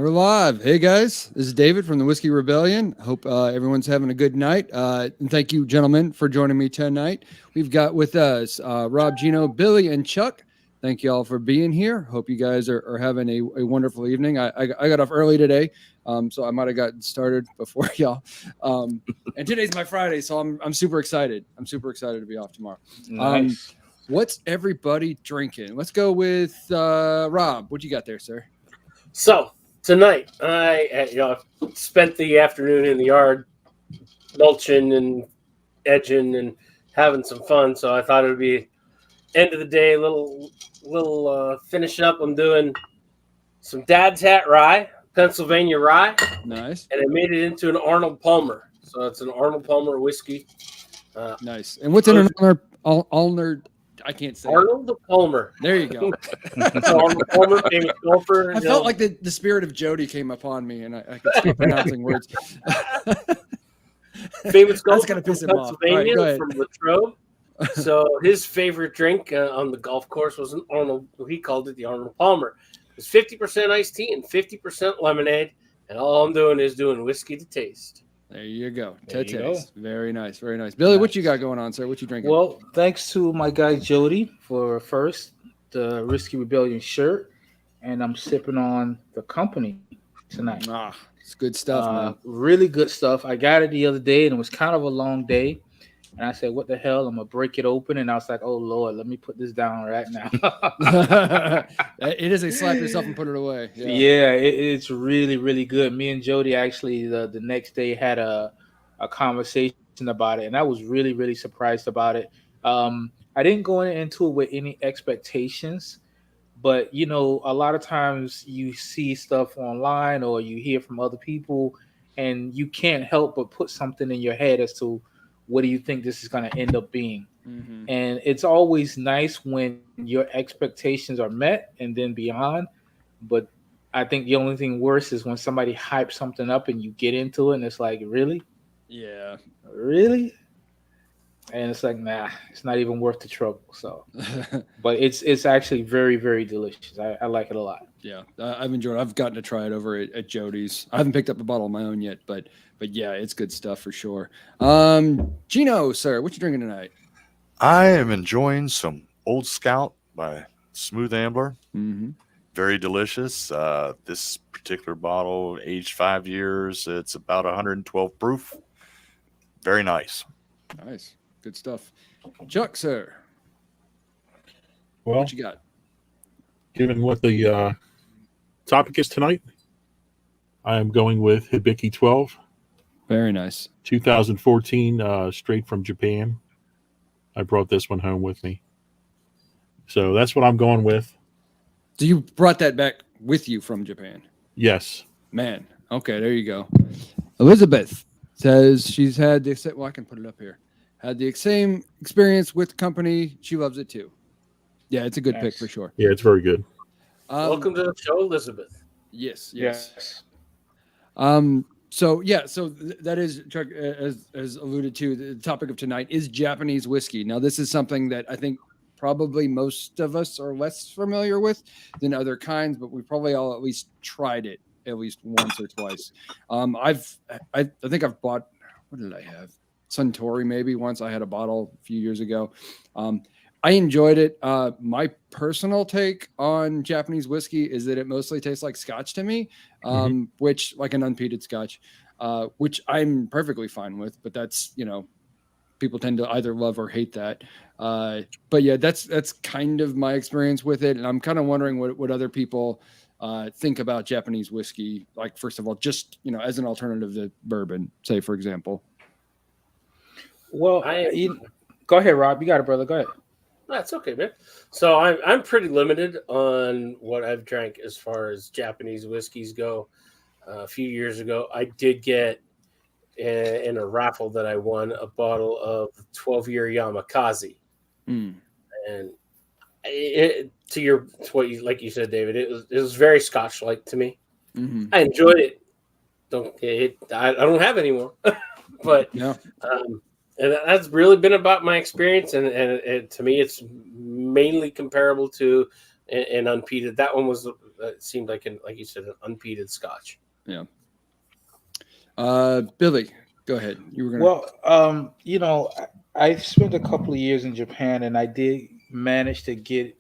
We're live. Hey guys, this is David from the Whiskey Rebellion. Hope everyone's having a good night. And thank you, gentlemen, for joining me tonight. We've got with us Rob, Gino, Billy, and Chuck. Thank you all for being here. Hope you guys are having a wonderful evening. I got off early today, so I might have gotten started before y'all. And today's my Friday, so I'm super excited. I'm super excited to be off tomorrow. Nice. What's everybody drinking? Let's go with Rob. What you got there, sir? So tonight, I spent the afternoon in the yard, mulching and edging and having some fun. So I thought it would be end of the day, little finish up. I'm doing some Dad's Hat Rye, Pennsylvania rye. Nice. And I made it into an Arnold Palmer. So it's an Arnold Palmer whiskey. Nice. And what's in an Arnold? I can't say Arnold the Palmer. There you go. Arnold Palmer, famous golfer. I felt like the spirit of Jody came upon me, and I could start pronouncing words. Famous golfer gonna piss from him off. Pennsylvania, All right, from Latrobe. So his favorite drink on the golf course was an Arnold. He called it the Arnold Palmer. It was 50% iced tea and 50% lemonade, and all I'm doing is doing whiskey to taste. There you go. There you go. Very nice. Very nice. Billy, what you got going on, sir? What you drinking? Well, thanks to my guy Jody for the Whiskey Rebellion shirt, and I'm sipping on the company tonight. It's good stuff, man. Really good stuff. I got it the other day, and it was kind of a long day. And I said, what the hell? I'm going to break it open. And I was like, oh, Lord, let me put this down right now. It is a slap yourself and put it away. Yeah, it's really, really good. Me and Jody actually the next day had a conversation about it. And I was really, really surprised about it. I didn't go into it with any expectations. But, a lot of times you see stuff online or you hear from other people. And you can't help but put something in your head as to what do you think this is going to end up being? Mm-hmm. And it's always nice when your expectations are met and then beyond. But I think the only thing worse is when somebody hypes something up and you get into it and it's like, really? Yeah. Really? And it's like, nah, it's not even worth the trouble. So, but it's actually very, very delicious. I like it a lot. Yeah, I've enjoyed it. I've gotten to try it over at Jody's. I haven't picked up a bottle of my own yet, but yeah, it's good stuff for sure. Gino, sir, what you drinking tonight? I am enjoying some Old Scout by Smooth Ambler. Mm-hmm. Very delicious. This particular bottle, aged 5 years, it's about 112 proof. Very nice. Nice. Good stuff. Chuck, sir. Well, what you got? Given what the topic is tonight, I am going with Hibiki 12. Very nice. 2014, straight from Japan. I brought this one home with me. So that's what I'm going with. So you brought that back with you from Japan? Yes. Man. Okay, there you go. Elizabeth says she's had the I can put it up here. Had the same experience with the company. She loves it too. Yeah, it's a good pick for sure. Yeah, it's very good. Welcome to the show, Elizabeth. Yes. So that is, Chuck, as alluded to, the topic of tonight is Japanese whiskey. Now, this is something that I think probably most of us are less familiar with than other kinds, but we probably all at least tried it at least once or twice. I think I've bought, what did I have? Suntory maybe once. I had a bottle a few years ago. I enjoyed it. My personal take on Japanese whiskey is that it mostly tastes like Scotch to me, which like an unpeated Scotch, which I'm perfectly fine with. But that's, people tend to either love or hate that. But yeah, that's kind of my experience with it. And I'm kind of wondering what other people think about Japanese whiskey. Like, first of all, just, as an alternative to bourbon, say, for example. Well, go ahead, Rob. You got it, brother. Go ahead. That's okay, man. So I'm pretty limited on what I've drank as far as Japanese whiskeys go. A few years ago, I did get in a raffle that I won a bottle of 12-year Yamakaze, and like you said, David, it was very Scotch-like to me. Mm-hmm. I enjoyed it. I don't have any more, but yeah. And that's really been about my experience, and to me, it's mainly comparable to an unpeated. That one was That seemed like like you said, an unpeated Scotch. Yeah. Billy, go ahead. You were gonna. Well, I spent a couple of years in Japan, and I did manage to get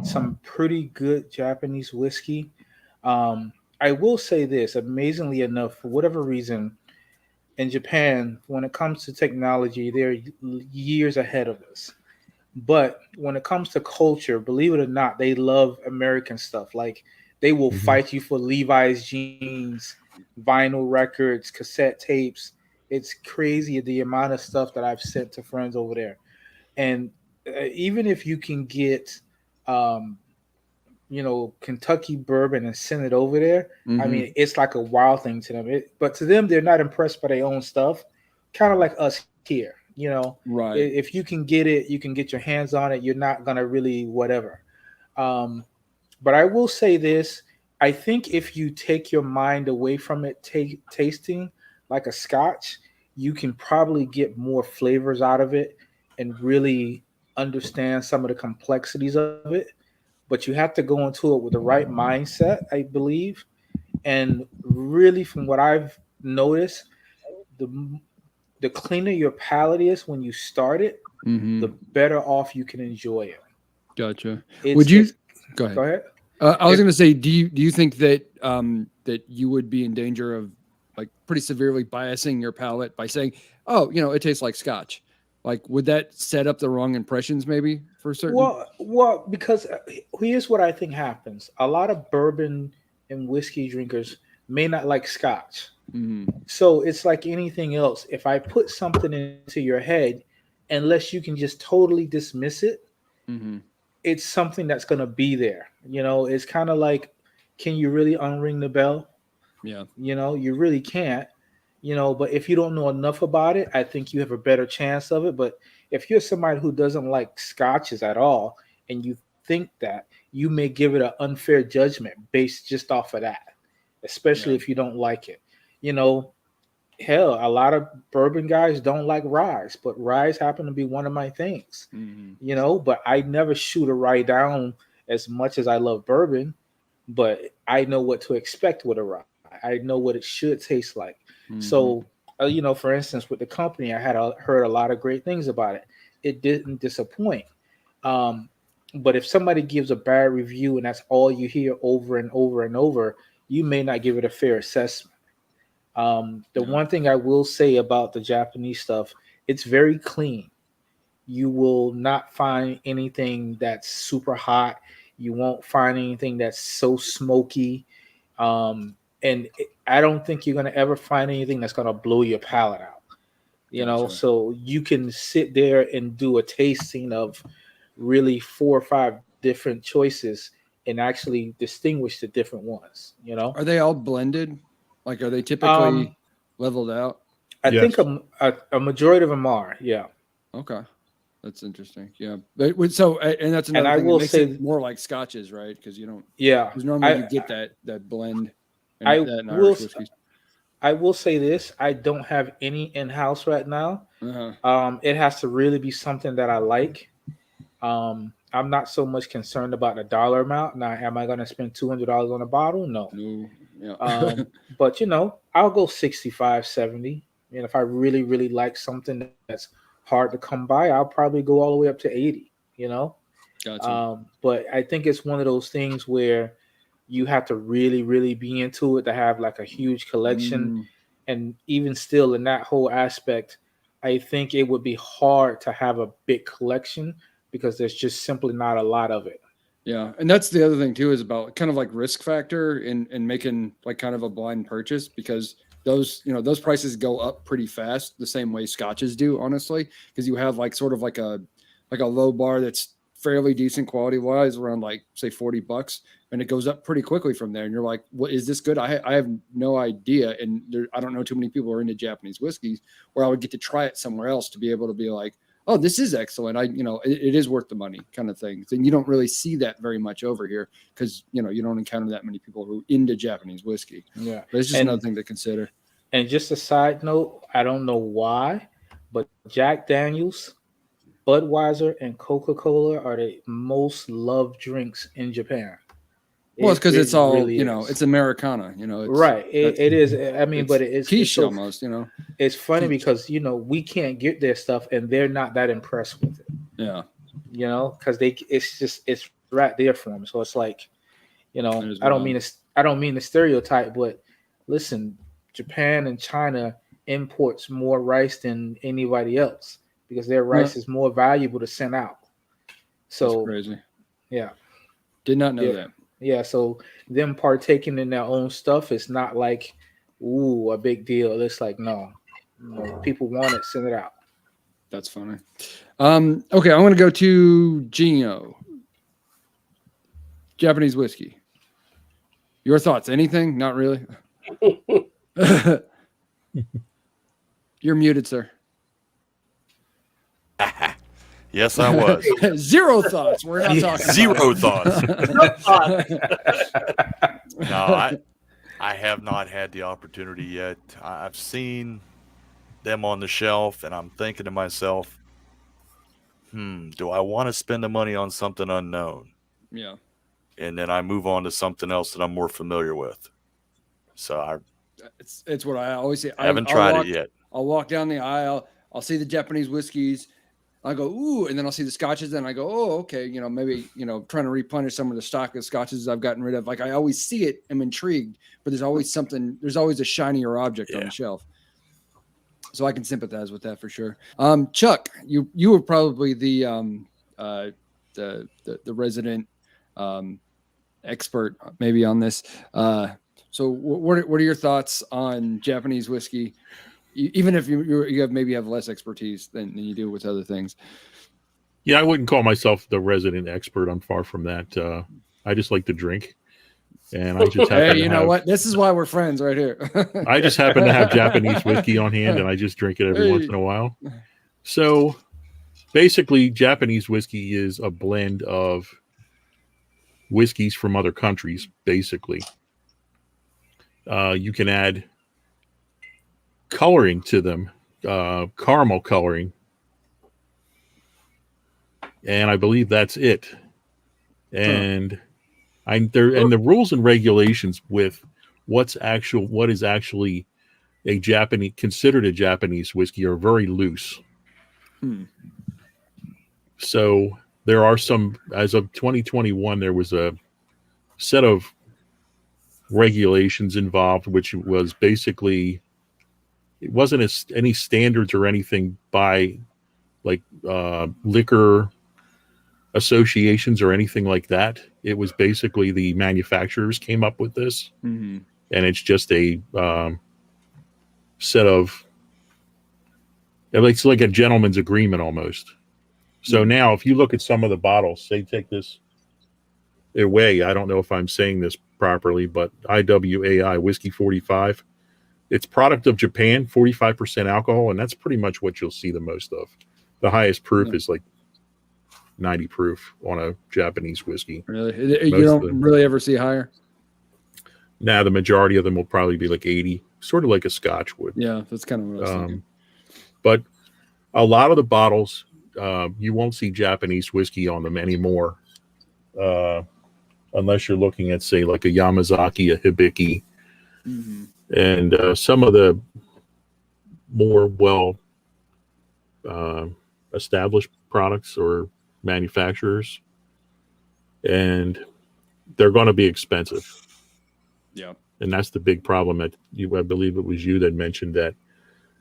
some pretty good Japanese whiskey. I will say this, amazingly enough, for whatever reason, in Japan, when it comes to technology, they're years ahead of us. But when it comes to culture, believe it or not, they love American stuff. Like they will Mhm. fight you for Levi's jeans, vinyl records, cassette tapes. It's crazy the amount of stuff that I've sent to friends over there. And even if you can get, um, Kentucky bourbon and send it over there, I Mhm. mean, it's like a wild thing to them. But to them, they're not impressed by their own stuff. Kind of like us here. Right. If you can get it, you can get your hands on it. You're not gonna really whatever. Um, but I will say this: I think if you take your mind away from it, take tasting like a Scotch, you can probably get more flavors out of it and really understand some of the complexities of it. But you have to go into it with the right mindset, I believe. And really, from what I've noticed, the the cleaner your palate is when you start it, the Mm-hmm. better off you can enjoy it. Gotcha. It's Would you it's go Go ahead? ahead. I was It going to say, do you think that that you would be in danger of like pretty severely biasing your palate by saying, oh, it tastes like Scotch? Like, would that set up the wrong impressions maybe for certain? well, because here's what I think happens: a lot of bourbon and whiskey drinkers may not like Scotch. Mm-hmm. So it's like anything else. If I put something into your head, unless you can just totally dismiss it, Mm-hmm. it's something that's going to be there. It's kind of like, can you really unring the bell? Yeah. You really can't. But if you don't know enough about it, I think you have a better chance of it. But if you're somebody who doesn't like scotches at all and you think that, you may give it an unfair judgment based just off of that, especially Yeah. if you don't like it. You know, Hell, a lot of bourbon guys don't like rye, but rye happen to be one of my things. Mm-hmm. But I never shoot a rye down as much as I love bourbon, but I know what to expect with a rye. I know what it should taste like. Mm-hmm. So, for instance, with the company, I had heard a lot of great things about it. It didn't disappoint. Um, but if somebody gives a bad review and that's all you hear over and over and over, you may not give it a fair assessment. The Yeah. one thing I will say about the Japanese stuff, it's very clean. You will not find anything that's super hot. You won't find anything that's so smoky. I don't think you're going to ever find anything that's going to blow your palate out. Gotcha. So you can sit there and do a tasting of really 4 or 5 different choices and actually distinguish the different ones. Are they all blended? Like, are they Um, typically leveled out? I think Yes. a majority of them are, yeah. Okay. That's interesting. Yeah. But so, and that's And another I thing that will makes it say, more like scotches, right? Because you don't, yeah, because normally I you get that blend and I that in will Irish whiskeys. I will say this: I don't have any in house right now. Uh-huh. It has to really be something that I like. I'm not so much concerned about the dollar amount. Now, am I going to spend $200 on a bottle? No. No. Yeah. But I'll go 65, 70. And if I really, really like something that's hard to come by, I'll probably go all the way up to 80, you know? Gotcha. But I think it's one of those things where you have to really, really be into it to have like a huge collection. Mm, And even still, in that whole aspect, I think it would be hard to have a big collection because there's just simply not a lot of it. yeah. And that's the other thing too, is about kind of like risk factor in making like kind of a blind purchase, because those prices go up pretty fast the same way scotches do, honestly, because you have like sort of like a low bar that's fairly decent quality wise around like say $40, and it goes up pretty quickly from there, and you're like, what is this good? I have no idea, and I don't know too many people who are into Japanese whiskeys where I would get to try it somewhere else to be able to be like, oh, this is excellent. It is worth the money kind of thing. And you don't really see that very much over here because, you don't encounter that many people who are into Japanese whiskey. Yeah. But it's just another And thing to consider. and just a side note, I don't know why, but Jack Daniels, Budweiser, and Coca-Cola are the most loved drinks in Japan. Well, it's because It it's all really it's is. Americana. It's, Right. It is. I mean, but it's quiche so, almost. it's funny Quiche. because we can't get their stuff and they're not that impressed with it. Yeah. Because it's right there for them. So it's like, That is I don't wild. mean to stereotype, but listen, Japan and China imports more rice than anybody else because their rice is more valuable to send out. That's So crazy. yeah, Did not know yeah, that. yeah. So them partaking in their own stuff is not like a big deal. It's like no, people want it, send it out. That's funny. Okay, I'm gonna go to Gino. Japanese whiskey. Your thoughts? Anything? Not really. You're muted, sir. Yes, I was. Zero thoughts. We're not talking. Zero thoughts. Thoughts. No, I have not had the opportunity yet. I've seen them on the shelf, and I'm thinking to myself, do I want to spend the money on something unknown? Yeah. And then I move on to something else that I'm more familiar with. So It's what I always say. I haven't tried it yet. I'll walk down the aisle. I'll see the Japanese whiskeys. I go, ooh, and then I'll see the scotches, and I go, oh, okay, maybe, trying to replenish some of the stock of scotches I've gotten rid of. Like I always see it, I'm intrigued, but there's always a shinier object on the shelf. So I can sympathize with that for sure. Chuck, you were probably the resident expert maybe on this. So what are your thoughts on Japanese whiskey? Even if you have less expertise than you do with other things. Yeah, I wouldn't call myself the resident expert. I'm far from that. I just like to drink, and I just happen you know what? This is why we're friends right here. I just happen to have Japanese whiskey on hand, and I just drink it every once in a while. So basically, Japanese whiskey is a blend of whiskeys from other countries, basically. You can add coloring to them, caramel coloring, and I believe that's it. And the rules and regulations with what is actually considered a Japanese whiskey are very loose. So there are some, as of 2021, there was a set of regulations involved, which was basically, it wasn't any standards or anything by like liquor associations or anything like that. It was basically the manufacturers came up with this, and it's just a set of, it's like a gentleman's agreement almost. So now if you look at some of the bottles, say take this away, I don't know if I'm saying this properly, but IWAI Whiskey 45, it's product of Japan, 45% alcohol, and that's pretty much what you'll see the most of. The highest proof is like 90 proof on a Japanese whiskey. Really? You don't really ever see higher? Nah, the majority of them will probably be like 80, sort of like a Scotch would. Yeah, that's kind of what I was thinking. But a lot of the bottles, you won't see Japanese whiskey on them anymore, unless you're looking at, say, like a Yamazaki, a Hibiki, and some of the more established products or manufacturers, and they're going to be expensive. Yeah. And that's the big problem. I believe it was you that mentioned that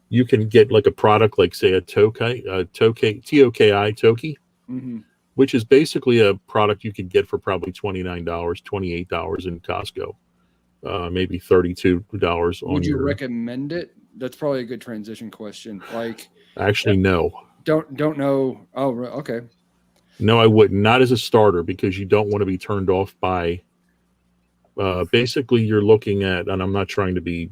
you can get like a product like, say, a Tokai, Toki, which is basically a product you could get for probably $29, $28 in Costco, maybe $32 on Would you recommend it? That's probably a good transition question. Like, actually, no. Don't know. Oh, okay. No, I wouldn't. Not as a starter, because you don't want to be turned off by. Basically, you're looking at, and I'm not trying to be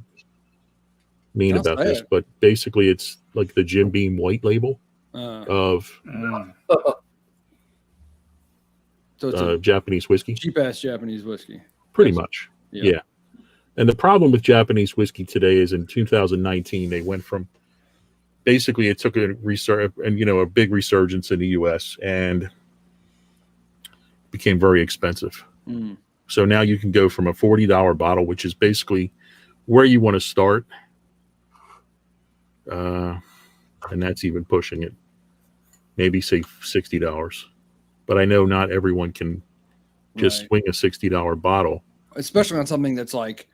mean about this, but basically, it's like the Jim Beam white label of so it's Japanese whiskey. Cheap ass Japanese whiskey. Pretty much. Yeah. And the problem with Japanese whiskey today is in 2019, they went from basically, it took a big resurgence in the US and became very expensive. So now you can go from a $40 bottle, which is basically where you want to start. And that's even pushing it. Maybe say $60. But I know not everyone can just swing a $60 bottle. Especially on something that's like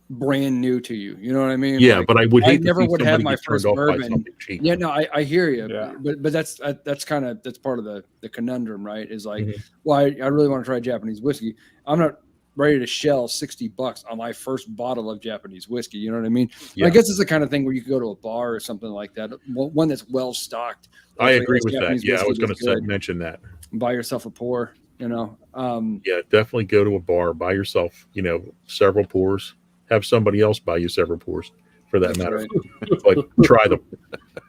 brand new to you. You know what I mean? Yeah, like, but I would hate never to see would have somebody my get turned first off by bourbon. something cheap. Yeah, no, I hear you. Yeah. But that's part of the conundrum, right? Is like, well, I really want to try Japanese whiskey. I'm not ready to shell $60 on my first bottle of Japanese whiskey. You know what I mean? Yeah. I guess it's the kind of thing where you could go to a bar or something like that, one that's well stocked. I agree with that. Japanese Yeah, I was whiskey going to that's good. mention that. Buy yourself a pour. You know. Yeah, definitely go to a bar, buy yourself, several pours. Have somebody else buy you several pours, for that matter. Right. But try them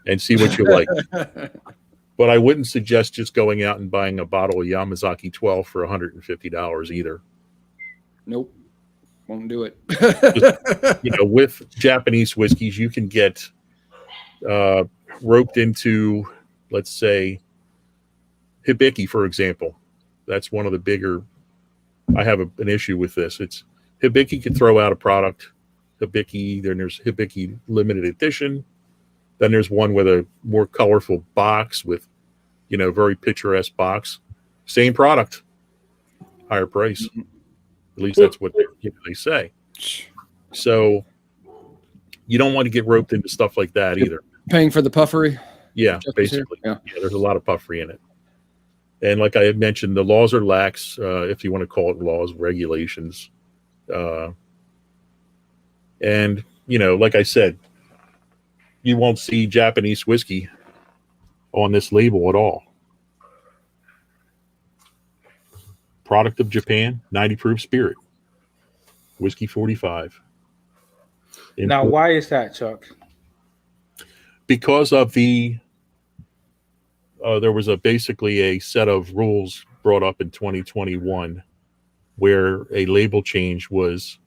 and see what you like. But I wouldn't suggest just going out and buying a bottle of Yamazaki 12 for $150 either. Nope. Won't do it. With Japanese whiskeys, you can get roped into, let's say, Hibiki, for example. That's one of the bigger. I have an issue with this. It's Hibiki can throw out a product. Hibiki, then there's Hibiki limited edition. Then there's one with a more colorful box with, very picturesque box. Same product, higher price. At least that's what they say. So you don't want to get roped into stuff like that either. Paying for the puffery. Yeah, basically. Yeah, there's a lot of puffery in it. And like I had mentioned, the laws are lax, if you want to call it laws, regulations. And, like I said, you won't see Japanese whiskey on this label at all. Product of Japan, 90 proof spirit. Whiskey 45. Now, why is that, Chuck? Because of there was basically a set of rules brought up in 2021 where a label change was,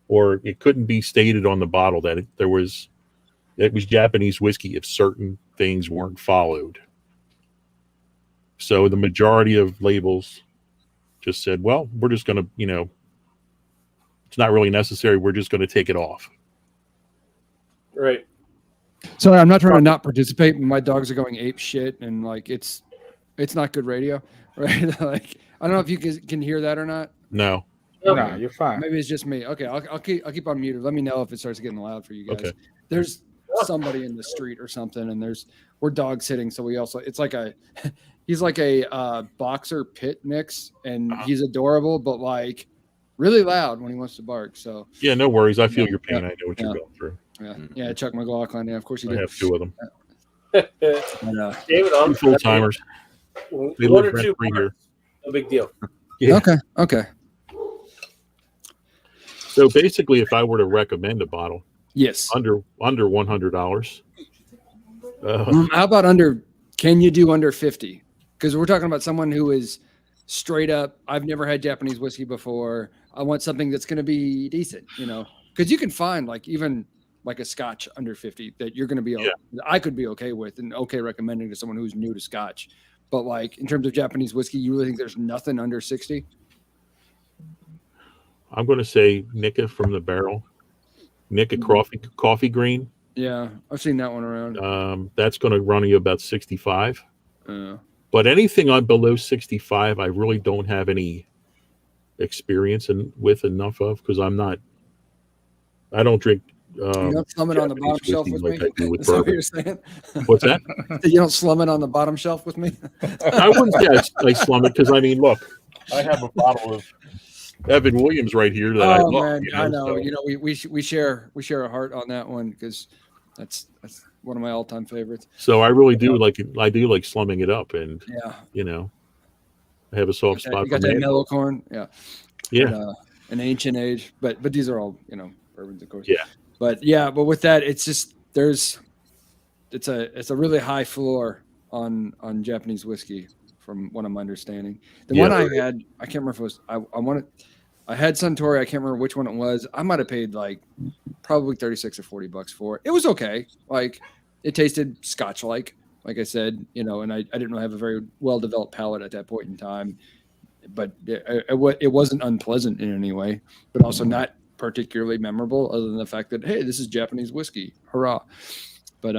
or it couldn't be stated on the bottle that it was Japanese whiskey if certain things weren't followed. So the majority of labels just said, well, we're just going to, it's not really necessary. We're just going to take it off. Right. Sorry, I'm not trying to not participate, but my dogs are going ape shit, and like it's not good radio, right? Like I don't know if you can hear that or not. No. No, you're fine. Maybe it's just me. Okay, I'll keep on muted. Let me know if it starts getting loud for you guys. Okay. There's somebody in the street or something, and we're dog sitting, so he's like a boxer pit mix, and he's adorable, but like really loud when he wants to bark. So yeah, no worries. I feel your pain. I know what you're going through. Yeah, Chuck McLaughlin. Yeah, of course you do. I have two of them. David, on full timers. They one live or two here. No big deal. Yeah. Okay. So basically, if I were to recommend a bottle, yes, under $100. How about under? Can you do under 50? Because we're talking about someone who is straight up. I've never had Japanese whiskey before. I want something that's going to be decent, because you can find even a Scotch under 50 that you're going to be. I could be okay with and okay recommending to someone who's new to Scotch, but like in terms of Japanese whiskey, you really think there's nothing under 60? I'm going to say Nika from the barrel, Nika coffee green. Yeah, I've seen that one around. That's going to run you about 65. But anything on below 65, I really don't have any experience with enough of, because I don't drink. You don't slum it on the bottom shelf with me? I do with Is that what bourbon. you're saying? What's that? You don't slum it on the bottom shelf with me? I wouldn't say I slum it, because look, I have a bottle of Evan Williams right here that I love. Man, I know. So. We share a heart on that one, because that's one of my all-time favorites. So I really do like slumming it up, and I have a soft spot. You got that mellow corn, yeah. An ancient age, but these are all bourbons, of course. Yeah. But with that, it's just it's a really high floor on Japanese whiskey, from what I'm understanding. The one I had, I can't remember if it was I had Suntory. I can't remember which one it was. I might have paid probably $36 or $40 for it. It was okay. It tasted Scotch like I said, and I didn't really have a very well developed palate at that point in time. but it wasn't unpleasant in any way, but also not particularly memorable, other than the fact that, hey, this is Japanese whiskey, hurrah! But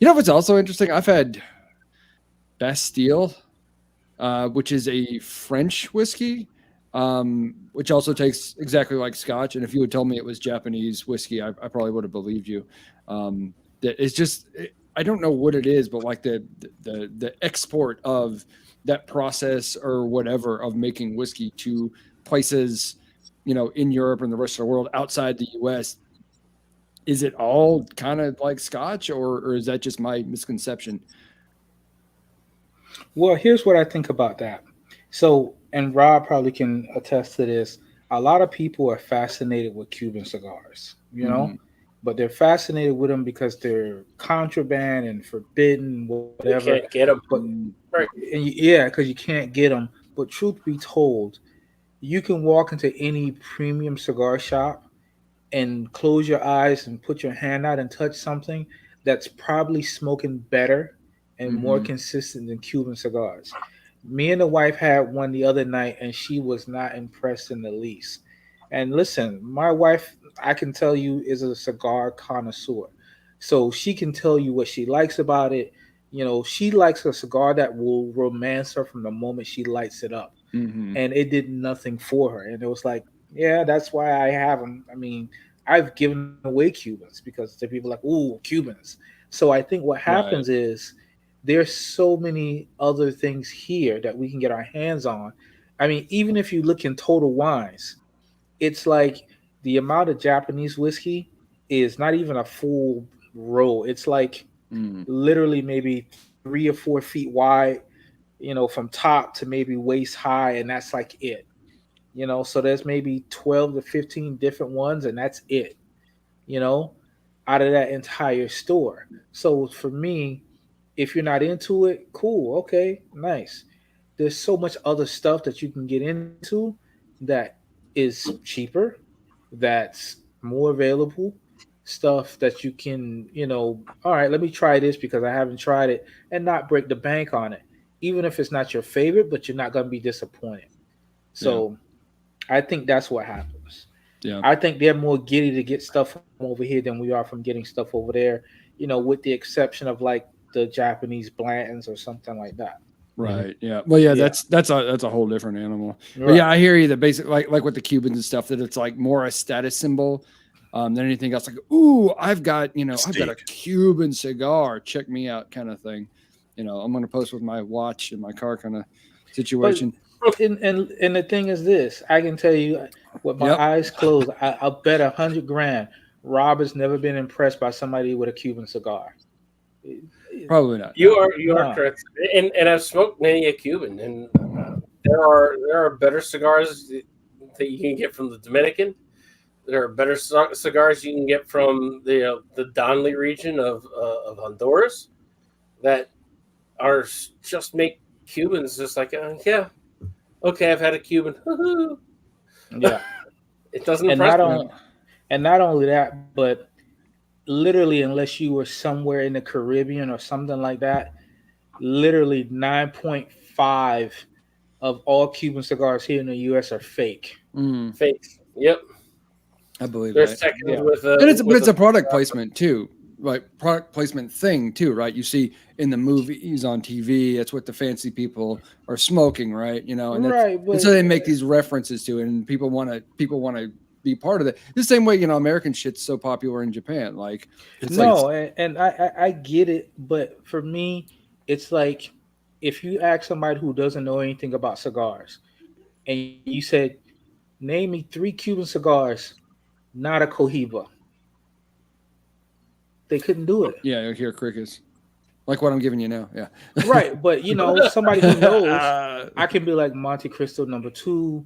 what's also interesting? I've had Bastille, which is a French whiskey, which also tastes exactly like Scotch. And if you had told me it was Japanese whiskey, I probably would have believed you. That it's just, I don't know what it is, but like the export of that process or whatever of making whiskey to places, in Europe and the rest of the world outside the U.S. Is it all kind of like Scotch, or is that just my misconception? Well, here's what I think about that. So, and Rob probably can attest to this. A lot of people are fascinated with Cuban cigars, Mhm. but they're fascinated with them because they're contraband and forbidden, You whatever. can't get them. But Right. yeah, because you can't get them. But truth be told, you can walk into any premium cigar shop and close your eyes and put your hand out and touch something that's probably smoking better and more Mhm. consistent than Cuban cigars. Me and the wife had one the other night and she was not impressed in the least. And listen, my wife, I can tell you, is a cigar connoisseur. So she can tell you what she likes about it. She likes a cigar that will romance her from the moment she lights it up, Mhm. and it did nothing for her. And it was like, yeah, that's why I have them. I mean, I've given away Cubans because the people like, ooh, Cubans. So I think what Right. happens is there's so many other things here that we can get our hands on. I mean, even if you look in total wines, it's like the amount of Japanese whiskey is not even a full row. It's like Mm. literally maybe 3 or 4 feet wide, from top to maybe waist high, and that's like it. So there's maybe 12 to 15 different ones, and that's it, you know, out of that entire store. So for me, if you're not into it, cool, okay, nice. There's so much other stuff that you can get into that is cheaper, that's more available, stuff that you can, all right, let me try this because I haven't tried it, and not break the bank on it. Even if it's not your favorite, but you're not going to be disappointed. Yeah. So I think that's what happens. Yeah. I think they're more giddy to get stuff from over here than we are from getting stuff over there, with the exception of like the Japanese Blantons or something like that. Right. Yeah. Well, yeah, Yeah. that's a whole different animal. But Right. yeah, I hear you. That basic, like with the Cubans and stuff, that it's like more a status symbol than anything else. Like, ooh, I've got a Mystique. Cuban cigar. Check me out, kind of thing. I'm gonna post with my watch in my car, kind of But situation. and the thing is this, I can tell you with my Yep. eyes closed, I'll bet 100 grand Rob has never been impressed by somebody with a Cuban cigar. Probably not. You No. are No. correct, and I've smoked many a Cuban, and there are better cigars that you can get from the Dominican. There are better cigars you can get from the Donley region of Honduras that are just make Cubans just like yeah, okay, I've had a Cuban. Yeah. It doesn't And impress not me. Yeah. on and not only that, but literally unless you were somewhere in the Caribbean or something like that, literally 9.5 of all Cuban cigars here in the US are fake. Mm, Fakes. Yep. I believe They're that. second Yeah. with And a but with it's a a product placement too, like product placement thing too, right? You see in the movies on TV, that's what the fancy people are smoking, right? Right, and but so they make these references to it, and people want to be part of it. The same way, American shit's so popular in Japan, like it's like no, and I get it, but for me, it's like if you ask somebody who doesn't know anything about cigars and you said, name me 3 Cuban cigars, not a Cohiba, they couldn't do it. yeah, you hear crickets, like what I'm giving you now, yeah. Right, but somebody who knows, I can be like Monte Cristo #2,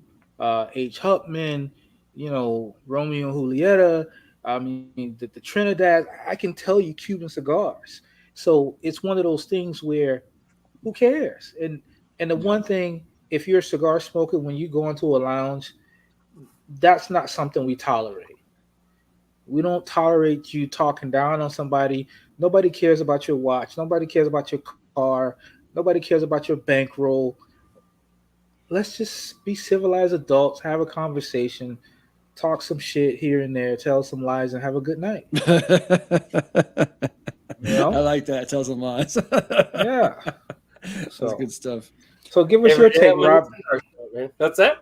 H. Hupman, Romeo and Julieta. I mean, the Trinidad. I can tell you Cuban cigars. So it's one of those things where who cares? And the Yeah. one thing, if you're a cigar smoker, when you go into a lounge, that's not something we tolerate. We don't tolerate you talking down on somebody. Nobody cares about your watch. Nobody cares about your car. Nobody cares about your bankroll. let's just be civilized adults, have a conversation, talk some shit here and there, tell some lies, and have a good night. I like that. Tell some lies. Yeah. That's So good stuff. So give us Every your day take, I'm Rob. listening to our show, man. That's it.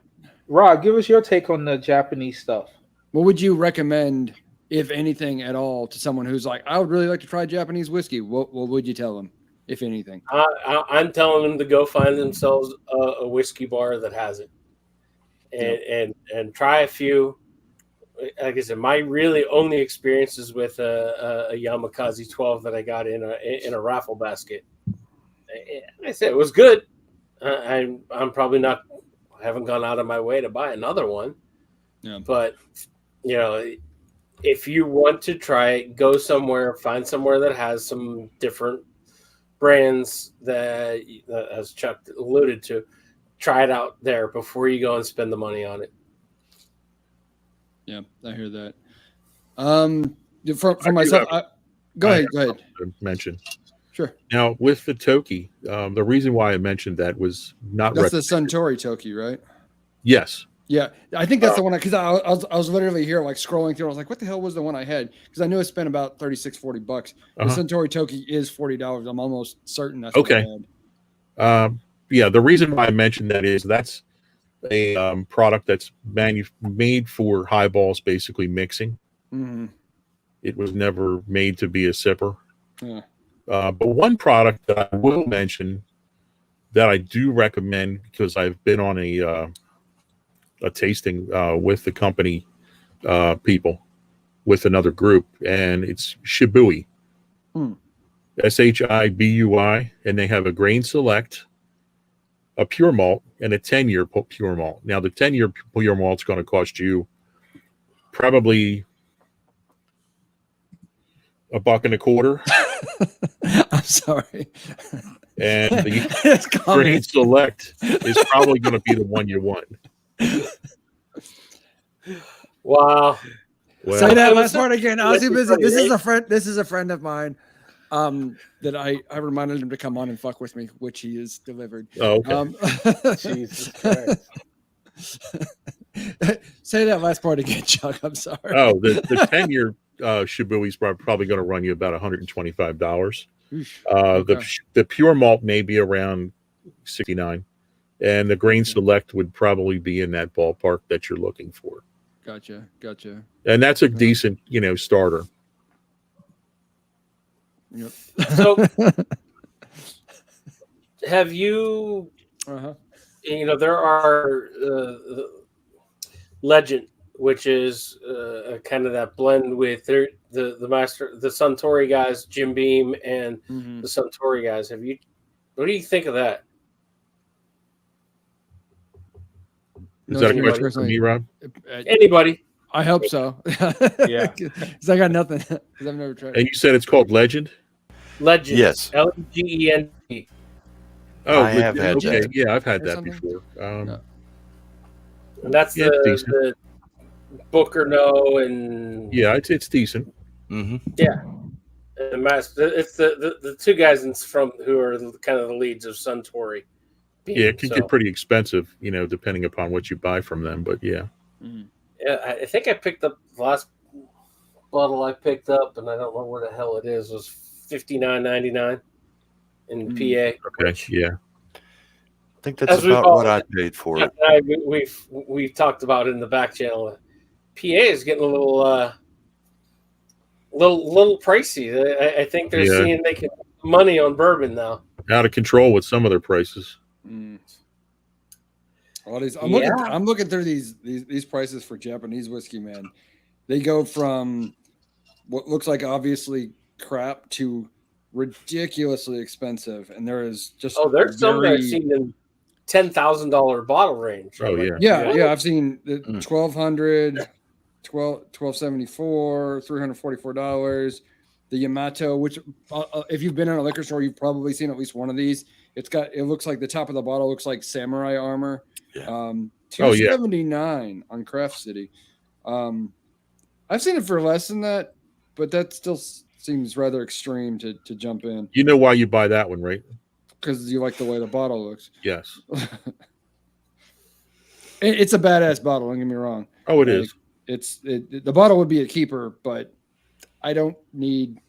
Rob, give us your take on the Japanese stuff. What would you recommend, if anything at all, to someone who's like, I would really like to try Japanese whiskey? What would you tell them, if anything? I'm telling them to go find themselves a whiskey bar that has it, and try a few. Like I said, my really only experience is with a Yamakaze 12 that I got in a raffle basket. I said it was good. I'm probably not. I haven't gone out of my way to buy another one. Yeah. But if you want to try it, go somewhere, find somewhere that has some different brands that, as Chuck alluded to, try it out there before you go and spend the money on it. Yeah, I hear that. For myself, go ahead. To mention. Sure. Now with the Toki, the reason why I mentioned that was not that's the Suntory Toki, right? Yes. Yeah, I think that's the one because I was literally here like scrolling through. I was like, what the hell was the one I had? Because I knew I spent about $36-40. The Suntory Toki is $40. I'm almost certain that's okay. What I had. Yeah, the reason why I mentioned that is that's a product that's made for highballs, basically mixing. Mm-hmm. It was never made to be a sipper. Yeah. But one product that I will mention that I do recommend because I've been on a tasting with the company people with another group, and it's Shibui. Shibui, and they have a grain select, a pure malt, and a 10-year pure malt. Now, the 10-year pure malt is going to cost you probably $1.25. I'm sorry. And the grain select is probably going to be the one you want. Wow. Well, say that last part again. I was too busy. This is a friend of mine that I reminded him to come on and fuck with me, which he has delivered. Oh, okay. Jesus Christ. Say that last part again, Chuck. I'm sorry. Oh, the 10-year Shibui is probably going to run you about $125. Okay. The pure malt may be around $69, and the grain select would probably be in that ballpark that you're looking for. Gotcha. And that's a decent, starter. Yep. So, have you? There are Legend, which is kind of that blend with the Suntory guys, Jim Beam, and the Suntory guys. What do you think of that? Is that a question for me, Rob? Anybody? I hope so. Yeah. Because I got nothing. Because I've never tried. And you said it's called Legend? Legend. Yes. Legend. Oh, I have had that. Yeah, I've had that before. And that's the Booker No and yeah, it's decent. Mm-hmm. Yeah, and it's the two guys who are kind of the leads of Suntory. Yeah, it can get pretty expensive, depending upon what you buy from them. But yeah. Mm-hmm. Yeah, I think I picked up the last bottle I picked up, and I don't know where the hell it is. It was $59.99 in PA. Okay, yeah. I think that's about what I paid for it. We've talked about it in the back channel. PA is getting a little pricey. I think they're seeing they can make money on bourbon now. Out of control with some of their prices. I'm looking through these prices for Japanese whiskey, man. They go from what looks like obviously crap to ridiculously expensive, and there is just there's some that I've seen in $10,000 bottle range. Oh yeah. I've seen the 1,200, 1,274, $344. The Yamato, which if you've been in a liquor store, you've probably seen at least one of these. It looks like the top of the bottle looks like samurai armor. Yeah. $279 on Craft City. I've seen it for less than that, but that still seems rather extreme to jump in. You know why you buy that one, right? Because you like the way the bottle looks. Yes. It's a badass bottle. Don't get me wrong. Oh, it is. The bottle would be a keeper, but I don't need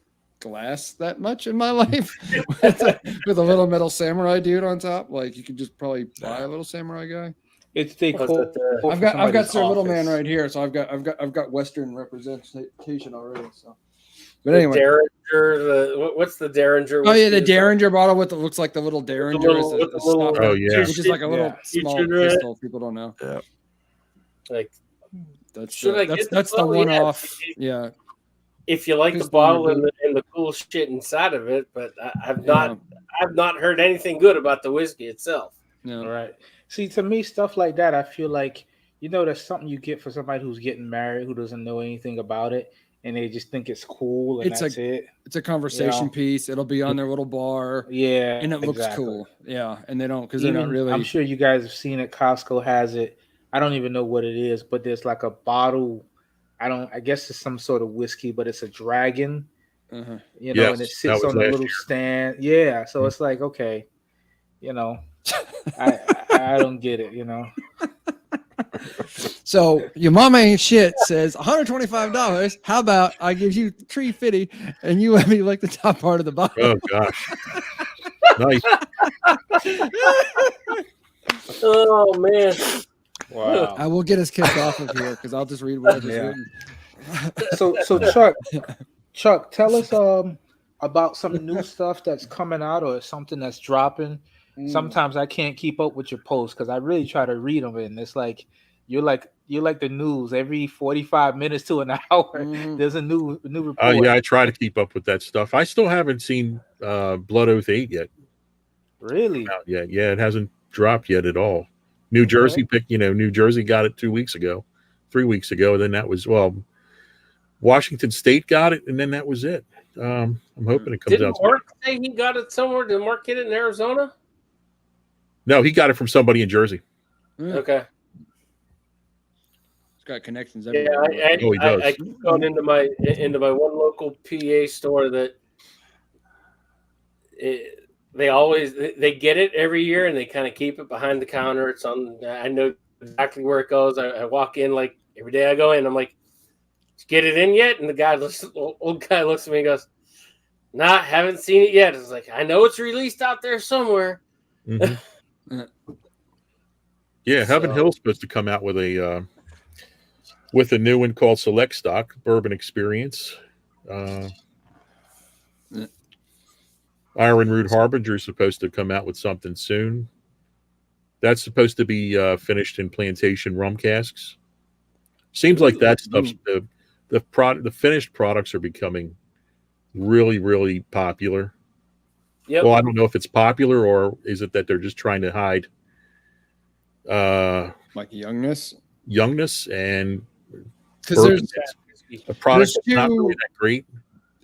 glass that much in my life with a little metal samurai dude on top. Like you could just probably buy a little samurai guy. It's they cool. I've got Sir Little Man right here, so I've got Western representation already. So, but anyway, Derringer, what's the Derringer? Oh yeah, the Derringer bottle with looks like the little Derringer, oh yeah, which is like a little small pistol. People don't know. Yeah, like that's the one off. Yeah, if you like the bottle and the cool shit inside of it, but I've not heard anything good about the whiskey itself. No. All right. See, to me, stuff like that, I feel like, that's something you get for somebody who's getting married, who doesn't know anything about it, and they just think it's cool, and that's it. It's a conversation piece. It'll be on their little bar. Yeah. And it looks cool. Yeah. And they don't, because they're not really. I'm sure you guys have seen it. Costco has it. I don't even know what it is, but there's like a bottle. I guess it's some sort of whiskey, but it's a dragon, and it sits on a little stand. Yeah. So it's like, okay, I don't get it, So your mama ain't shit says $125. How about I give you $350 and you let me like the top part of the bottle? Oh gosh, nice. Oh man, wow! I will get us kicked off of here because I'll just read whatever's written. So Chuck, tell us about some new stuff that's coming out or something that's dropping. Sometimes I can't keep up with your posts because I really try to read them, and it's like you're like the news. Every 45 minutes to an hour, there's a new report. Oh yeah, I try to keep up with that stuff. I still haven't seen Blood Oath 8 yet. Really? Yeah, it hasn't dropped yet at all. New Jersey New Jersey got it 3 weeks ago, and then that was Washington State got it, and then that was it. I'm hoping it comes out. Didn't Mark say he got it somewhere? Did Mark get it in Arizona? No, he got it from somebody in Jersey. Okay. It's got connections everywhere. Yeah, I keep going into my one local PA store that they get it every year and they kind of keep it behind the counter. It's on. I know exactly where it goes. I walk in like every day. I go in. I'm like, did you get it in yet? And the old guy looks at me and goes, "Nah, haven't seen it yet." It's like, I know it's released out there somewhere. Mm-hmm. Yeah, Heaven Hill's supposed to come out with a new one called Select Stock Bourbon Experience. Iron Root Harbinger is supposed to come out with something soon. That's supposed to be finished in plantation rum casks. Seems like that stuff's the finished products are becoming really, really popular. Yep. Well, I don't know if it's popular or is it that they're just trying to hide like youngness and because there's a product that's not really that great.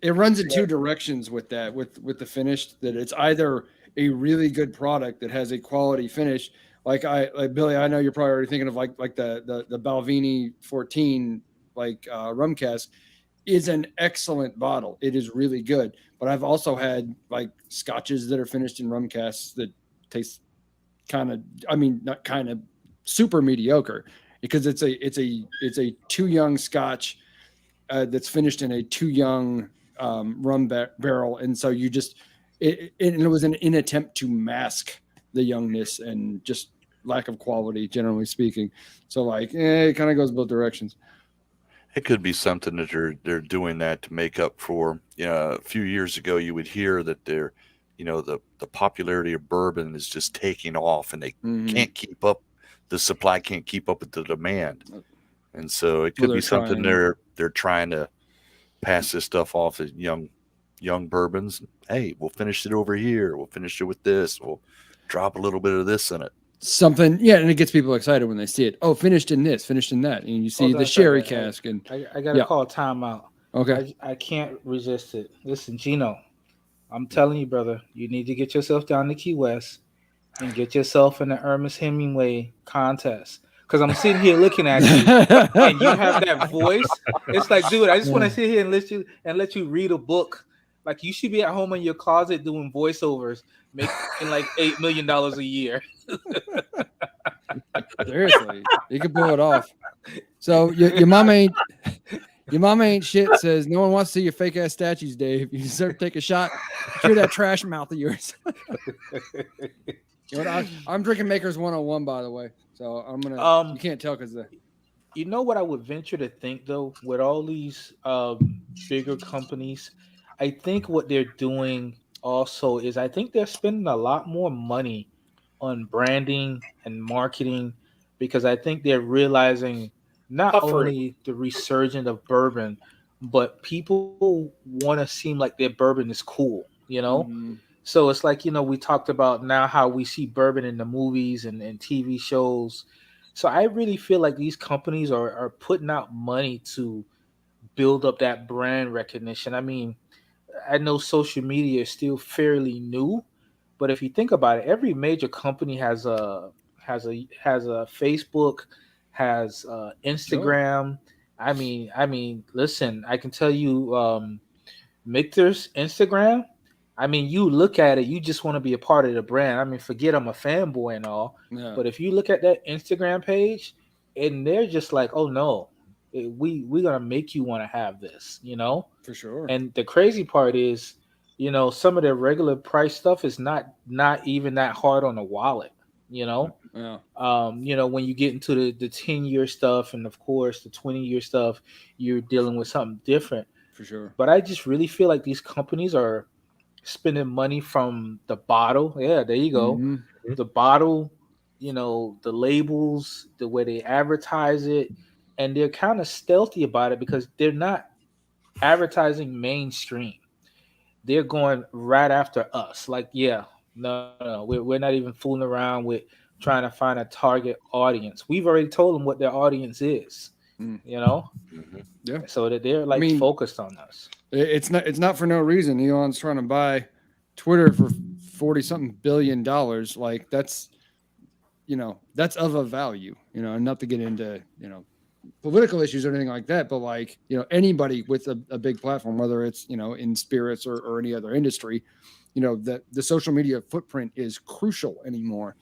It runs in two directions with that with the finished, that it's either a really good product that has a quality finish, like Billy, I know you're probably already thinking of like the Balvenie 14 rum cask is an excellent bottle. It is really good. But I've also had like scotches that are finished in rum casks that taste not kind of super mediocre, because it's a too young scotch that's finished in a too young rum barrel, and so you just it was an attempt to mask the youngness and just lack of quality, generally speaking. So it kind of goes both directions. It could be something that they're doing that to make up for. A few years ago, you would hear that the popularity of bourbon is just taking off, and they can't keep up. The supply can't keep up with the demand, and so it could be something they're trying to pass this stuff off as young bourbons. Hey, we'll finish it over here. We'll finish it with this. We'll drop a little bit of this in it. Something, yeah, and it gets people excited when they see it. Oh, finished in this, finished in that, and you see the sherry cask. And I gotta call timeout. Okay, I can't resist it. Listen, Gino, I'm telling you, brother, you need to get yourself down to Key West and get yourself in the Ernest Hemingway contest. Because I'm sitting here looking at you, and you have that voice. It's like, dude, I just want to sit here and let you read a book. Like, you should be at home in your closet doing voiceovers, making like $8 million a year. Seriously, you can pull it off. So your mom ain't shit. Says no one wants to see your fake ass statues, Dave. You deserve to take a shot. Cure that trash mouth of yours. You know, I'm drinking Makers 101, by the way. So I'm gonna. You can't tell because the. You know what I would venture to think though, with all these bigger companies, I think what they're doing also is I think they're spending a lot more money on branding and marketing because I think they're realizing not Puffery. only the resurgence of bourbon, but people want to seem like their bourbon is cool, you know? Mhm. So it's like, we talked about now how we see bourbon in the movies and TV shows. So I really feel like these companies are putting out money to build up that brand recognition. I mean, I know social media is still fairly new, but if you think about it, every major company has a Facebook, has Sure. Instagram. I mean, listen, I can tell you, Michter's Instagram. I mean, you look at it, you just want to be a part of the brand. I mean, forget I'm a fanboy and all, Yeah, but if you look at that Instagram page, and they're just like, oh no, we're gonna make you want to have this, for sure. And the crazy part is, some of their regular price stuff is not even that hard on the wallet, you know. Yeah, When you get into the 10-year stuff and of course the 20-year stuff, you're dealing with something different. for sure. But I just really feel like these companies are spending money from the bottle. Yeah, there you go. Mhm. The bottle, the labels, the way they advertise it, and they're kind of stealthy about it because they're not advertising mainstream. They're going right after us. Like, yeah, no, we're not even fooling around with trying to find a target audience. We've already told them what their audience is, Mm. Mhm. Yeah. so that they're like mean, focused on us. It's not for no reason. Elon's trying to buy Twitter for 40 something billion dollars. Like that's of a value. And not to get into political issues or anything like that, but like anybody with a big platform, whether it's in spirits or any other industry, that the social media footprint is crucial anymore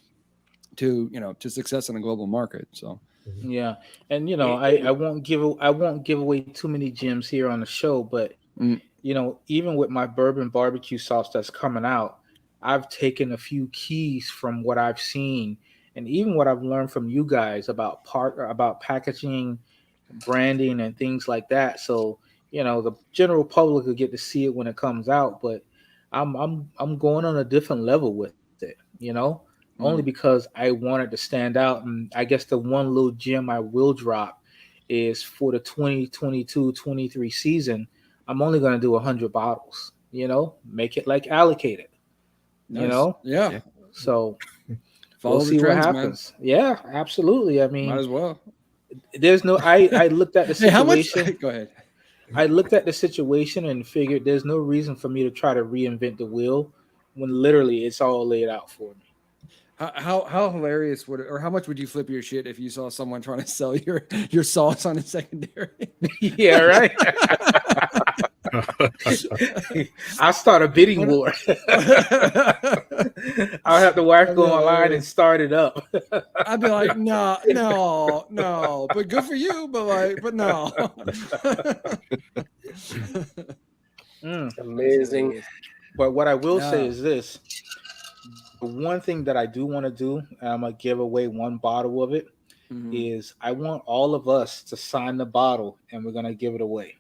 to success in a global market. So Yeah, and I won't give away too many gems here on the show, but Mm. even with my bourbon barbecue sauce that's coming out, I've taken a few keys from what I've seen, and even what I've learned from you guys about packaging, branding, and things like that. So the general public will get to see it when it comes out, but I'm going on a different level with it. Only Mm. because I wanted to stand out. And I guess the one little gem I will drop is for the 2022-23 season. I'm only going to do 100 bottles, make it like allocated, you Nice. know? Yeah. Yeah. So Follow we'll the see what trends, man. happens. Yeah, absolutely. I Might mean, as well. there's no, I looked at the Hey, how much? situation. Go ahead. I looked at the situation and figured there's no reason for me to try to reinvent the wheel when literally it's all laid out for me. How hilarious would it, or how much would you flip your shit if you saw someone trying to sell your sauce on a secondary? Yeah, right. I'll start a bidding war. I'll have the wife go online and start it up. I'd be like, no, but good for you, but no. Amazing. But what I will say Yeah. is this: the one thing that I do want to do, and I'm gonna give away one bottle of it, Mhm. is I want all of us to sign the bottle, and we're gonna give it away.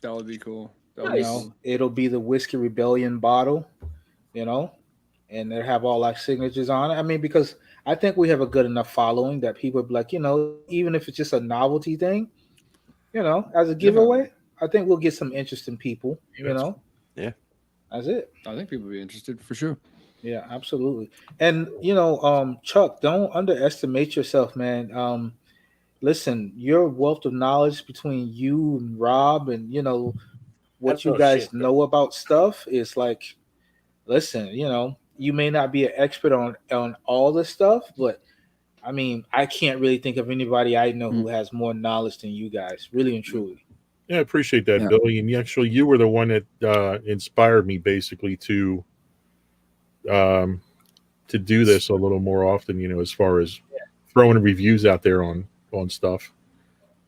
That would be cool. That would You be Nice. know, cool. it'll be the Whiskey Rebellion bottle, you know, and they have all our signatures on it. I mean, because I think we have a good enough following that people be like, even if it's just a novelty thing, as a giveaway, I think we'll get some interesting people, Yeah. That's it. I think people would be interested for sure. Yeah, absolutely. And Chuck, don't underestimate yourself, man. Listen, your wealth of knowledge between you and Rob and what That's you no guys shit. know about stuff is like, listen, you may not be an expert on all this stuff, but I mean, I can't really think of anybody I know who has more knowledge than you guys, really and truly. Yeah, I appreciate that, Yeah. Billy. And you were the one that inspired me basically to do this a little more often. As far as throwing reviews out there on stuff.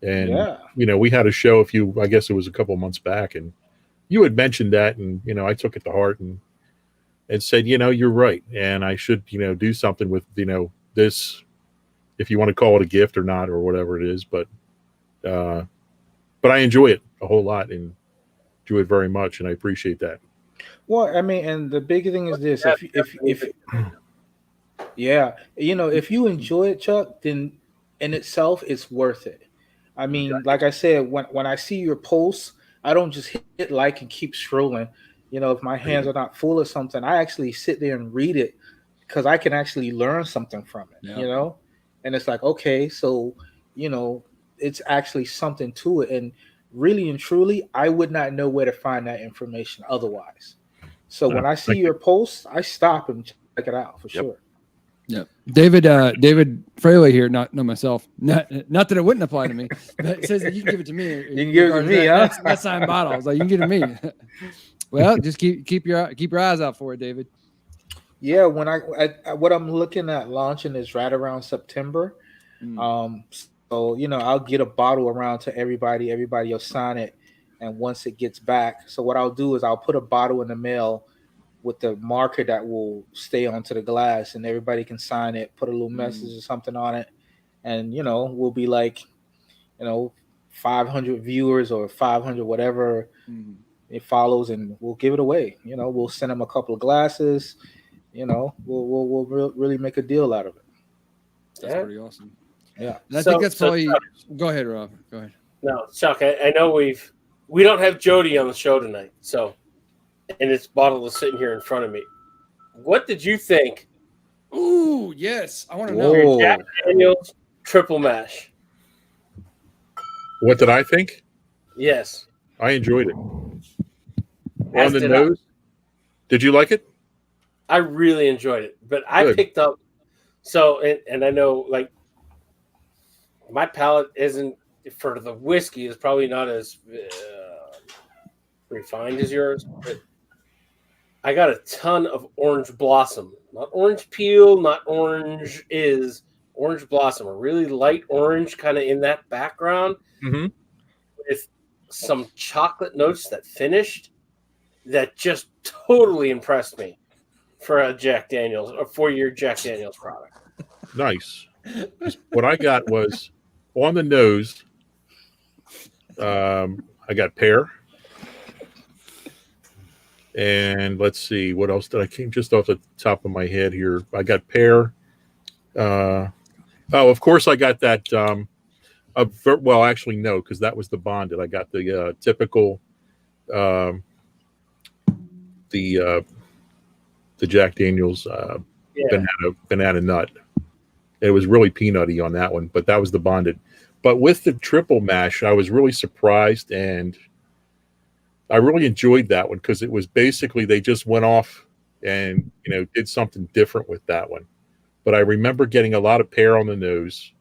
And Yeah. we had a show I guess it was a couple of months back, and you had mentioned that, and I took it to heart and said, you're right, and I should do something with this, if you want to call it a gift or not or whatever it is, but I enjoy it a whole lot and enjoy it very much, and I appreciate that. Well, I mean, and the big thing is this: if yeah, if you enjoy it, Chuck, then in itself it's worth it. I mean, like I said, when I see your posts, I don't just hit like and keep scrolling. If my hands are not full of something, I actually sit there and read it because I can actually learn something from it. Yeah. And it's like, okay, so it's actually something to it, and really and truly, I would not know where to find that information otherwise. So when I see your posts, I stop and check it out for sure. Yeah, David Fraley here, not myself. Not that it wouldn't apply to me, but it says that you can give it to me. You can give it to me, huh? That signed bottle. I was like, you can give it to me. Well, just keep your eyes out for it, David. Yeah, when what I'm looking at launching is right around September. So I'll get a bottle around to everybody. Everybody will sign it, and once it gets back, so what I'll do is I'll put a bottle in the mail with the marker that will stay onto the glass, and everybody can sign it, put a little message or something on it, and we'll be like 500 viewers or 500 whatever it follows, and we'll give it away. We'll send them a couple of glasses. We'll really make a deal out of it. That's pretty awesome. Yeah, and I think that's probably. Go ahead, Rob. Go ahead. No, Chuck, I know we don't have Jody on the show tonight, so. And this bottle is sitting here in front of me. What did you think? Ooh, yes. I want to Whoa. know. Jack Daniel's triple mash. What did I think? Yes. I enjoyed it. As On the did nose? Did you like it? I really enjoyed it. But I picked up and I know like my palate isn't for the whiskey is probably not as refined as yours, but I got a ton of orange blossom, not orange peel, not orange blossom, a really light orange kind of in that background with some chocolate notes that finished that just totally impressed me for a Jack Daniel's, a 4-year Jack Daniel's product. Nice. What I got was on the nose. I got pear. And let's see, what else did I came just off the top of my head here? I got pear. Of course, I got that. Well, actually, no, because that was the bonded. I got the typical, the Jack Daniel's banana nut. It was really peanutty on that one, but that was the bonded. But with the triple mash, I was really surprised, and I really enjoyed that one because it was basically they just went off and did something different with that one. But I remember getting a lot of pear on the nose.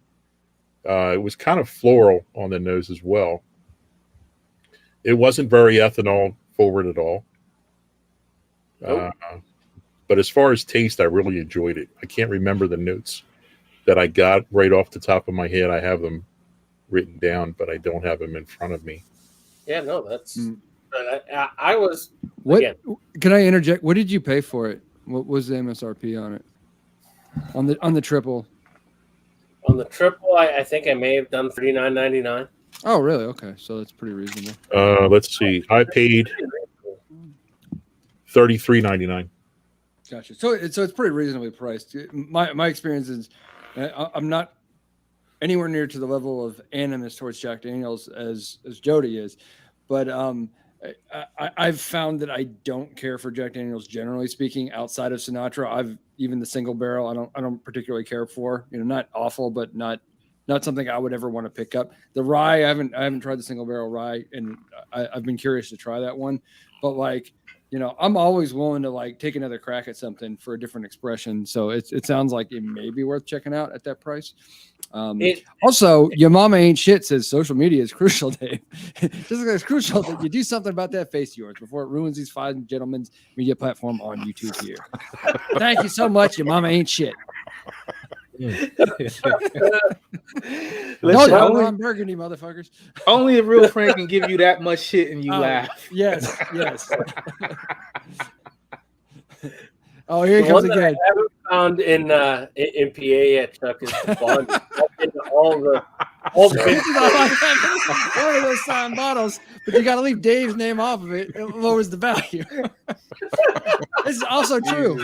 It was kind of floral on the nose as well. It wasn't very ethanol forward at all. Nope. But as far as taste, I really enjoyed it. I can't remember the notes that I got right off the top of my head. I have them written down, but I don't have them in front of me. Yeah, no, that's. I was. What? Again, can I interject? What did you pay for it? What was the MSRP on it? On the triple. On the triple, I think I may have done $39.99. Oh, really? Okay, so that's pretty reasonable. Let's see. I paid $33.99. Gotcha. So it's pretty reasonably priced. My experience is, I'm not anywhere near to the level of animus towards Jack Daniel's as Jody is, but I've found that I don't care for Jack Daniel's generally speaking outside of Sinatra. Even the single barrel I don't particularly care for. Not awful, but not something I would ever want to pick up. The rye, I haven't tried the single barrel rye, and I've been curious to try that one. But I'm always willing to take another crack at something for a different expression. So it sounds like it may be worth checking out at that price. Also, your mama ain't shit says social media is crucial, Dave. Just like it's crucial that you do something about that face of yours before it ruins these fine gentlemen's media platform on YouTube here. Thank you so much. Your mama ain't shit. Listen, no, only, Ron Burgundy, motherfuckers. only a real friend can give you that much shit and you Oh, laugh. Yes. Oh, here he The comes one that again. I haven't found in PA yet, Chuck, is the bond. Into all the This is all I have. One of those signed bottles, but you got to leave Dave's name off of it. It lowers the value. This is also true.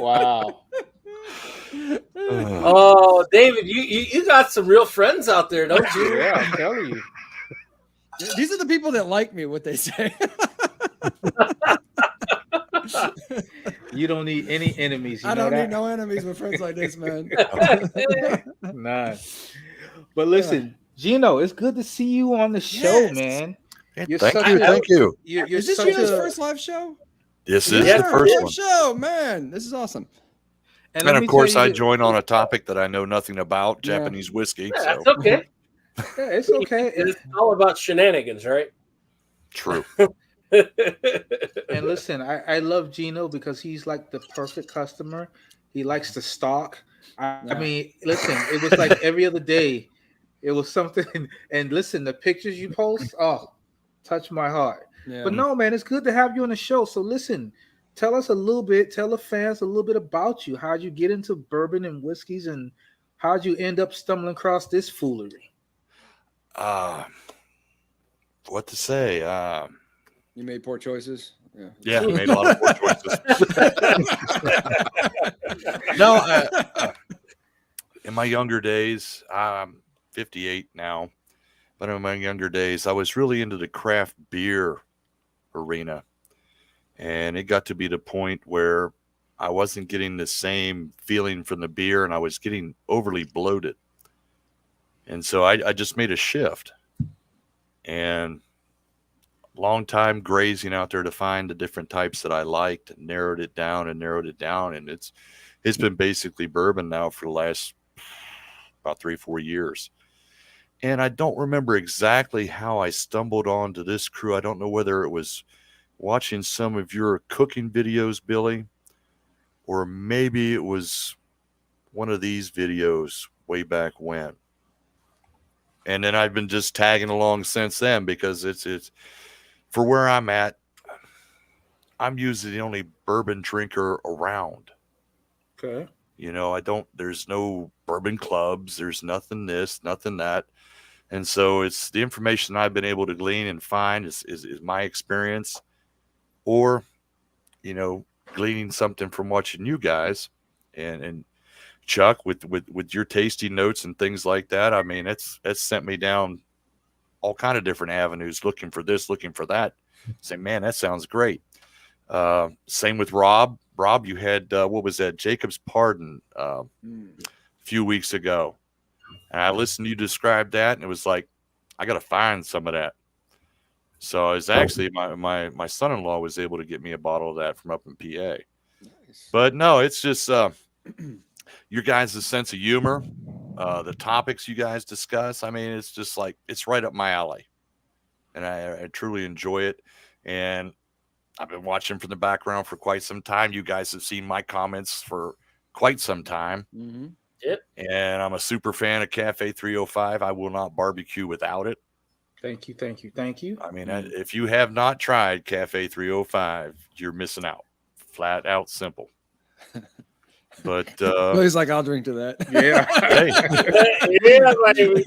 Wow. Oh, David, you got some real friends out there, don't you? Yeah, I'm telling you. These are the people that like me, what they say. You don't need any enemies. You I know don't that? need no enemies with friends like this, man. None. But listen, Gino, it's good to see you on the show, Yes. man. Hey, You're thank such you. a- Thank you. You're Is this such Gino's a- first live show? This is Yeah, the first live one. show, man. This is awesome. And, And let me of course, tell I you, join on a topic that I know nothing about, Yeah. Japanese whiskey. Yeah, So that's okay. Yeah, it's okay. It's all about shenanigans, right? true. And listen, I love Gino because he's like the perfect customer. He likes to stalk. I Yeah. mean, listen, it was like every other day. It was something. And listen, the pictures you post, oh, touch my heart. Yeah. But no, man, it's good to have you on the show. So listen, tell us a little bit, tell the fans a little bit about you. How'd you get into bourbon and whiskeys, and how'd you end up stumbling across this foolery? What to say? You made poor choices. Yeah. Yeah, made a lot of poor choices. No, in my younger days, I'm 58 now, but in my younger days, I was really into the craft beer arena. And it got to be the point where I wasn't getting the same feeling from the beer, and I was getting overly bloated. And so I just made a shift. And long time grazing out there to find the different types that I liked, and narrowed it down. And it's been basically bourbon now for the last about 3-4 years. And I don't remember exactly how I stumbled onto this crew. I don't know whether it was watching some of your cooking videos, Billy, or maybe it was one of these videos way back when. And then I've been just tagging along since then, because it's for where I'm at. I'm usually the only bourbon drinker around. Okay. You know, there's no bourbon clubs. There's nothing this, nothing that. And so it's the information I've been able to glean and find is my experience, or, you know, gleaning something from watching you guys and Chuck with your tasting notes and things like that. I mean, it's sent me down all kind of different avenues, looking for this, looking for that. Say, man, that sounds great. Same with Rob. Rob, you had what was that? Jacob's Pardon a few weeks ago, and I listened to you describe that, and it was like, I got to find some of that. So I was actually my son-in-law was able to get me a bottle of that from up in PA. Nice. But no, it's just your guys' sense of humor, the topics you guys discuss. I mean, it's just like, it's right up my alley, and I truly enjoy it. And I've been watching from the background for quite some time. You guys have seen my comments for quite some time. Mm-hmm. Yep. And I'm a super fan of Cafe 305. I will not barbecue without it. Thank you. I mean, if you have not tried Cafe 305, you're missing out. Flat out simple. But He's like, I'll drink to that. Yeah. hey, Yeah, baby.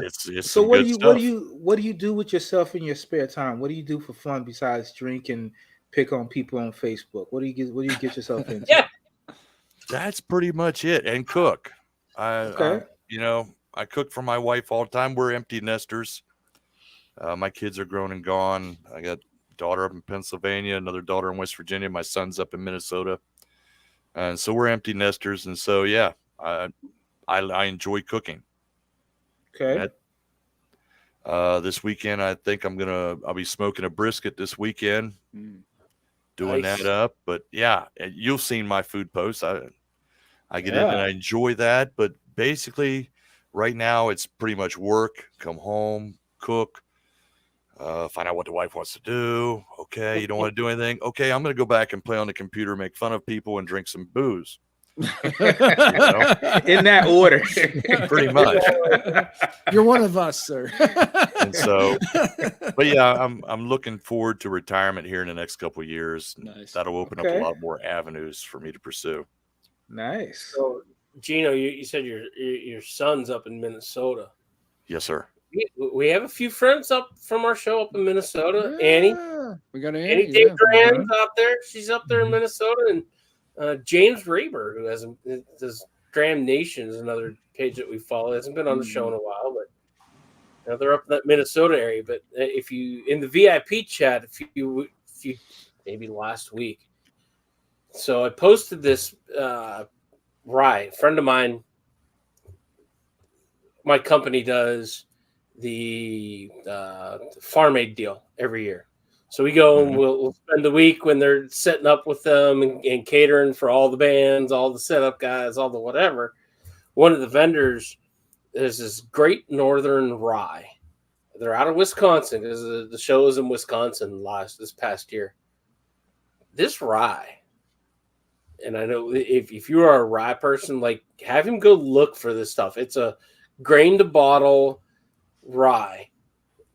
it's So some what good do you stuff. what do you do with yourself in your spare time? What do you do for fun besides drink and pick on people on Facebook? What do you get yourself into? Yeah. That's pretty much it. And cook. Okay. I cook for my wife all the time. We're empty nesters. My kids are grown and gone. I got a daughter up in Pennsylvania, another daughter in West Virginia. My son's up in Minnesota. And so we're empty nesters. And so, yeah, I enjoy cooking. Okay. This weekend, I think I'll be smoking a brisket this weekend, doing Nice. that up. But yeah, you've seen my food posts. I get in Yeah. and I enjoy that. But basically, right now, it's pretty much work, come home, cook, find out what the wife wants to do. Okay, you don't want to do anything? Okay, I'm going to go back and play on the computer, make fun of people, and drink some booze. In that order. Pretty much. You're one of us, sir. And so, but yeah, I'm looking forward to retirement here in the next couple of years. Nice. That'll open up a lot more avenues for me to pursue. Nice. So, Gino, you said your son's up in Minnesota. Yes, sir. We have a few friends up from our show up in Minnesota. Annie. We got Annie Day's out there. She's up there in Minnesota. And James Raber, who does Graham Nation, is another page that we follow. Hasn't been on the show in a while, but they're up in that Minnesota area. But if you in the VIP chat, if you maybe last week, so I posted this rye. A friend of mine, my company does the farm aid deal every year. So we go and we'll spend the week when they're setting up with them and catering for all the bands, all the setup guys, all the whatever. One of the vendors is this Great Northern Rye. They're out of Wisconsin because the show was in Wisconsin this past year. This rye, and I know if you are a rye person, like have him go look for this stuff. It's a grain to bottle rye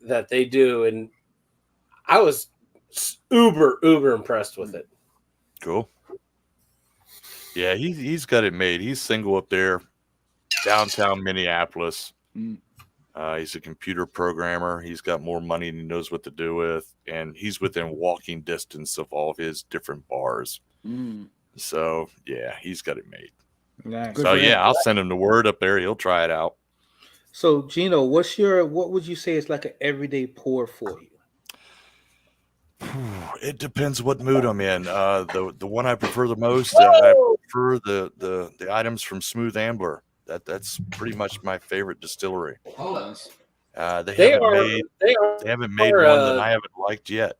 that they do, and I was uber impressed with it. Cool. Yeah, he's got it made. He's single up there, downtown Minneapolis. He's a computer programmer. He's got more money than he knows what to do with, and he's within walking distance of all of his different bars. So yeah, he's got it made. Nice. So yeah, I'll send him the word up there. He'll try it out. So Gino, what would you say is like an everyday pour for you? It depends what mood I'm in. The one I prefer the most, I prefer the items from Smooth Ambler. That's pretty much my favorite distillery. They haven't made one that I haven't liked yet.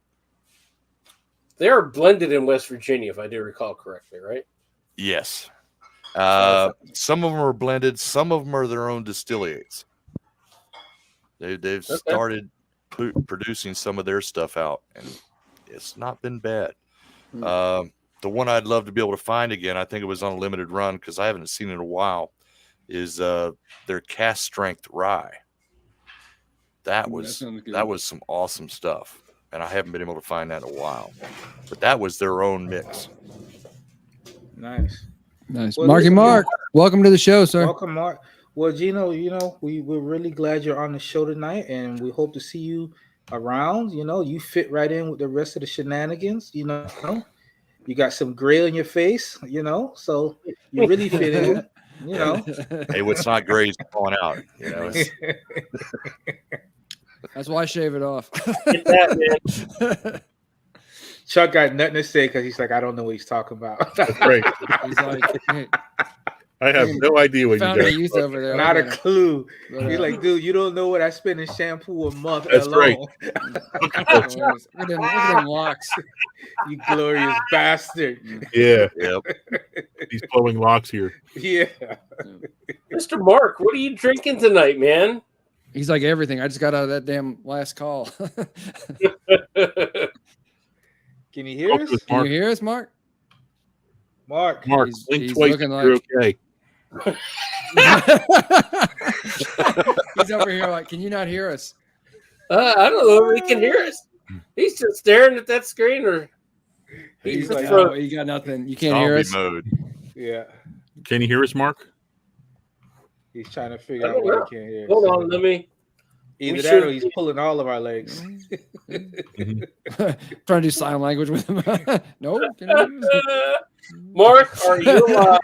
They are blended in West Virginia, if I do recall correctly, right? Yes. Some of them are blended. Some of them are their own distillates. They've started producing some of their stuff out, and it's not been bad. The one I'd love to be able to find again, I think it was on a limited run because I haven't seen it in a while, is their cast strength rye. That was some awesome stuff, and I haven't been able to find that in a while. But that was their own mix. Nice. Well, Mark, welcome to the show, sir. Welcome, Mark. Well, Gino, we're really glad you're on the show tonight, and we hope to see you around. You fit right in with the rest of the shenanigans. You got some gray on your face. So you really fit in. Hey, what's not gray is falling out. That's why I shave it off. Get that, man. Chuck got nothing to say because he's like, I don't know what he's talking about. That's right. He's like, hey, I have no idea what found a you youth over there. Not a clue. He's like, dude, you don't know what I spend in shampoo a month That's alone. right. Look at them locks. You glorious bastard. Yeah. Yep. He's pulling locks here. Yeah. Mr. Mark, what are you drinking tonight, man? He's like everything. I just got out of that damn last call. Can you hear us? Can you hear us, Mark? Mark, blink he's twice. looking You're okay. He's over here like, can you not hear us? I don't know if he can hear us. He's just staring at that screen, or He's like, oh, you got nothing. You can't hear us. Mode. yeah, Can you hear us, Mark? he's trying to figure out why he can't hear us. hold on, let me. Either that or he's pulling all of our legs. Trying to do sign language with him. No. Can you hear us? Mark, are you alive?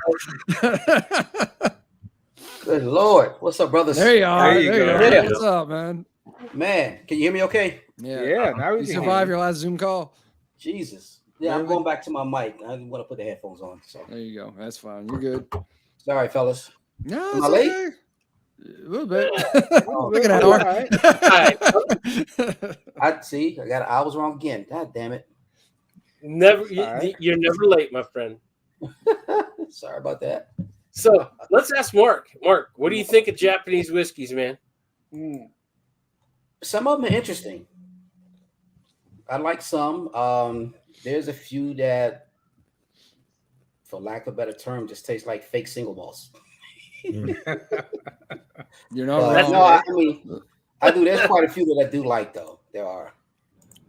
Good Lord. What's up, brothers? There you are. There you go. There you Yeah. are. What's up, man? Man, can you hear me okay? Yeah, now we You can survived hear your last Zoom call? Jesus. Yeah, I'm Really? going back to my mic. I didn't want to put the headphones on. So There you go. That's fine. You're good. sorry, fellas. No, Am it's I late? okay. A little bit. Oh, Look at that. all Mark. I was wrong again. God damn it. Never, right. you're never late, my friend. Sorry about that. So let's ask Mark. Mark, what do you think of Japanese whiskeys, man? Some of them are interesting. I like some. There's a few that, for lack of a better term, just taste like fake single malts. You're But not wrong. no, I mean, I do. There's quite a few that I do like, though. There are.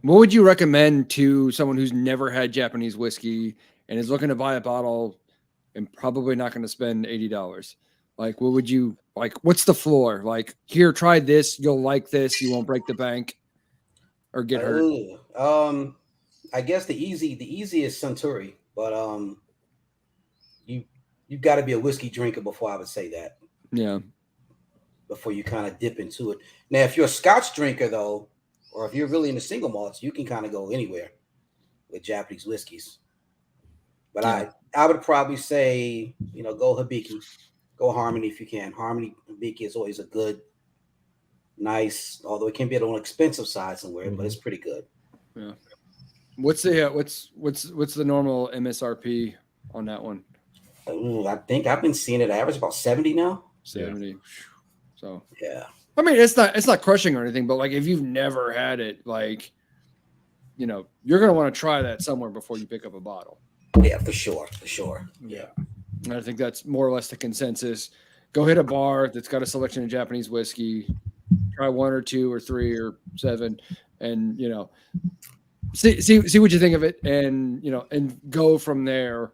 What would you recommend to someone who's never had Japanese whiskey and is looking to buy a bottle and probably not going to spend $80? Like, what would you like? What's the floor? Like, here, try this. You'll like this. You won't break the bank or get hurt. I guess the easiest Suntory, but you got to be a whiskey drinker before I would say that. Yeah. Before you kind of dip into it. Now, if you're a Scotch drinker, though, or if you're really into single malts, you can kind of go anywhere with Japanese whiskeys. But Yeah. I would probably say, go Hibiki, go Harmony if you can. Harmony Hibiki is always a good, nice, although it can be on the expensive side somewhere, but it's pretty good. Yeah. What's the what's the normal MSRP on that one? I think I've been seeing it average about 70 now. 70. So Yeah. I mean, it's not crushing or anything, but like if you've never had it, like, you're gonna want to try that somewhere before you pick up a bottle. Yeah, for sure. Yeah. And I think that's more or less the consensus. Go hit a bar that's got a selection of Japanese whiskey, try 1 or 2 or 3 or 7, and see what you think of it, and and go from there,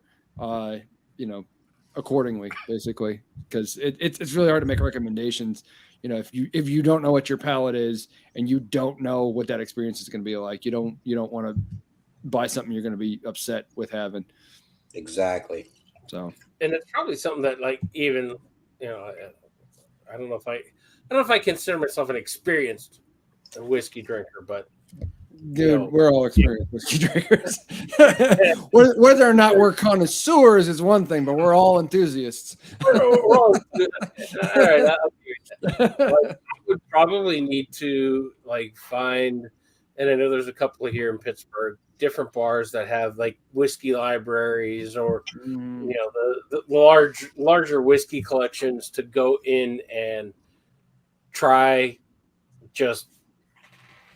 accordingly, basically, because it's really hard to make recommendations. If you don't know what your palate is and you don't know what that experience is going to be like, you don't want to buy something you're going to be upset with having. Exactly. So, And it's probably something that, like, even I don't know if I consider myself an experienced whiskey drinker, but dude, we're all experienced whiskey drinkers. Whether or not we're connoisseurs is one thing, but we're all enthusiasts. all right, I'll give you that. Like, I would probably need to find, and I know there's a couple here in Pittsburgh, different bars that have like whiskey libraries or the larger whiskey collections to go in and try, just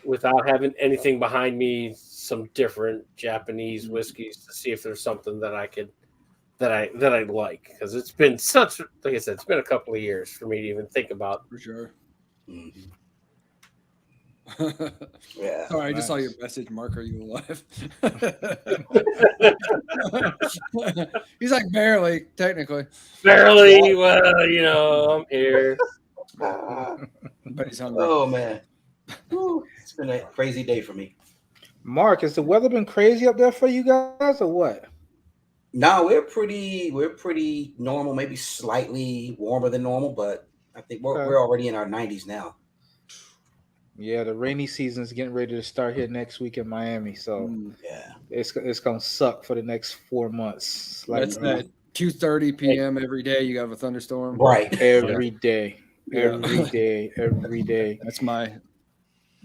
without having anything behind me, some different Japanese whiskeys to see if there's something that I could that I like, because it's been like I said, it's been a couple of years for me to even think about. For sure. Mm-hmm. Yeah. Sorry, I just saw your message, Mark. Are you alive? He's like, barely, technically. Barely. Well, I'm here. But he's hungry. Oh man. It's been a crazy day for me. Mark, has the weather been crazy up there for you guys or what? No, we're pretty normal, maybe slightly warmer than normal, but I think we're already in our 90s now. Yeah, the rainy season is getting ready to start here next week in Miami, so Yeah. it's gonna suck for the next 4 months. That's at 2:30 p.m. every day. You got a thunderstorm, Right. every day. Yeah. Every day. That's my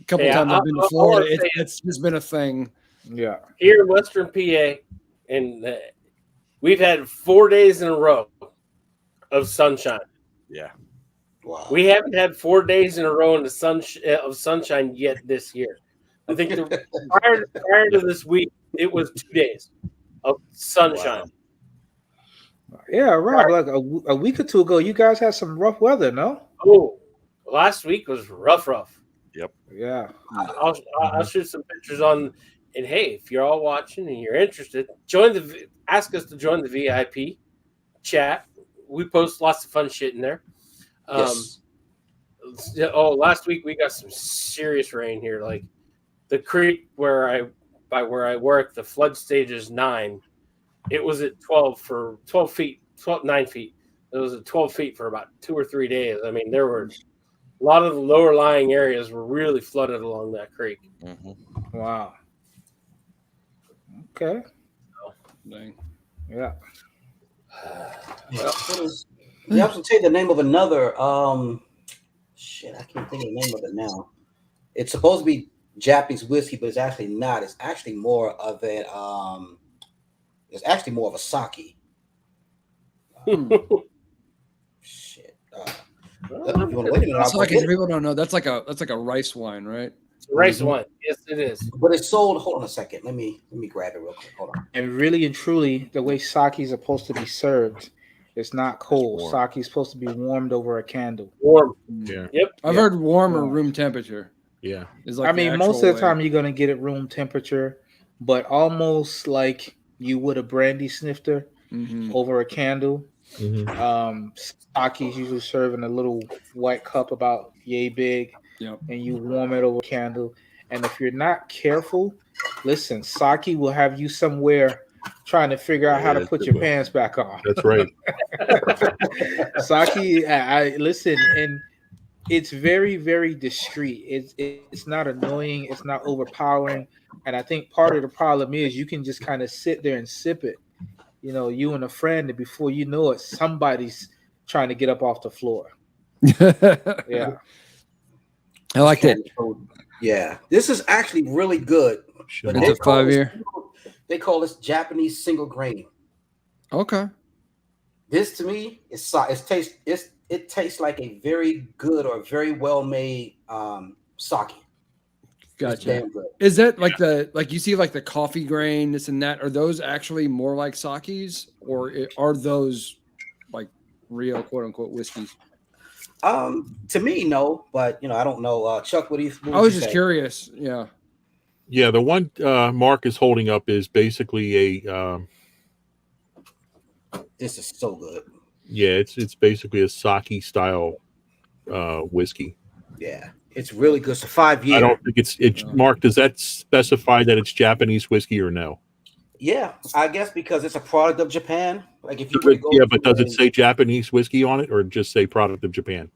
couple Hey, times I've been to I Florida. wanna say It's just been a thing. Yeah. Here in Western PA, and we've had 4 days in a row of sunshine. Yeah. Wow. We haven't had 4 days in a row in the of sunshine yet this year. I think prior to this week, it was 2 days of sunshine. Wow. Yeah, Rob, like a week or two ago, you guys had some rough weather, no? Oh, last week was rough. Yep. Yeah. I'll shoot some pictures on. And hey, if you're all watching and you're interested, ask us to join the VIP chat. We post lots of fun shit in there. Yes. Last week we got some serious rain here. Like the creek where I work, the flood stage is 9. It was at 9 feet. It was at 12 feet for about 2 or 3 days. I mean, there were a lot of the lower lying areas were really flooded along that creek. Mm-hmm. Wow. Okay. Dang. Yeah. Yeah, I was gonna tell you the name of another. Shit, I can't think of the name of it now. It's supposed to be Japanese whiskey, but it's actually not. It's actually more of a It's actually more of a sake. Shit. You want to wait a minute? That's like, if people don't know, that's like a rice wine, right? Rice wine. Yes, it is. But it's sold. Hold on a second. Let me grab it real quick. Hold on. And really and truly, the way sake is supposed to be served, it's not cold. warm. Sake is supposed to be warmed over a candle. Warm. Yeah. Yep. I've Yeah. heard warm or room temperature Yeah. is like I the mean, most of actual the time way. you're gonna get it room temperature, but almost like you would a brandy snifter Mhm. over a candle. Mhm. Sake is usually served in a little white cup about yay big, Yep. and you warm it over a candle. And if you're not careful, listen, sake will have you somewhere trying to figure out how to Yeah, put it your will. pants back on. That's right. Sake, I listen, and it's very, very discreet. It's not annoying. It's not overpowering. And I think part of the problem is you can just kind of sit there and sip it. You know, you and a friend, and before you know it, somebody's trying to get up off the floor. Yeah. I liked it. Yeah, this is actually really good. But It's they a call this- 5-year. They call this Japanese single grain. Okay. This to me is it tastes like a very good or very well made sake. It's Gotcha. damn good. Is that like you see like the coffee grain, this and that? Are those actually more like sakis, or are those like real quote unquote whiskeys? To me, no, but I don't know. Chuck, what I would was you just say? curious. Yeah. Yeah, the one Mark is holding up is basically a This is so good. it's basically a sake style whiskey. Yeah, it's really good. It's a 5-year. I don't think it's Mark. Does that specify that it's Japanese whiskey or no? Yeah, I guess because it's a product of Japan. Like if you were to go, Yeah, but does it say Japanese whiskey on it or just say product of Japan?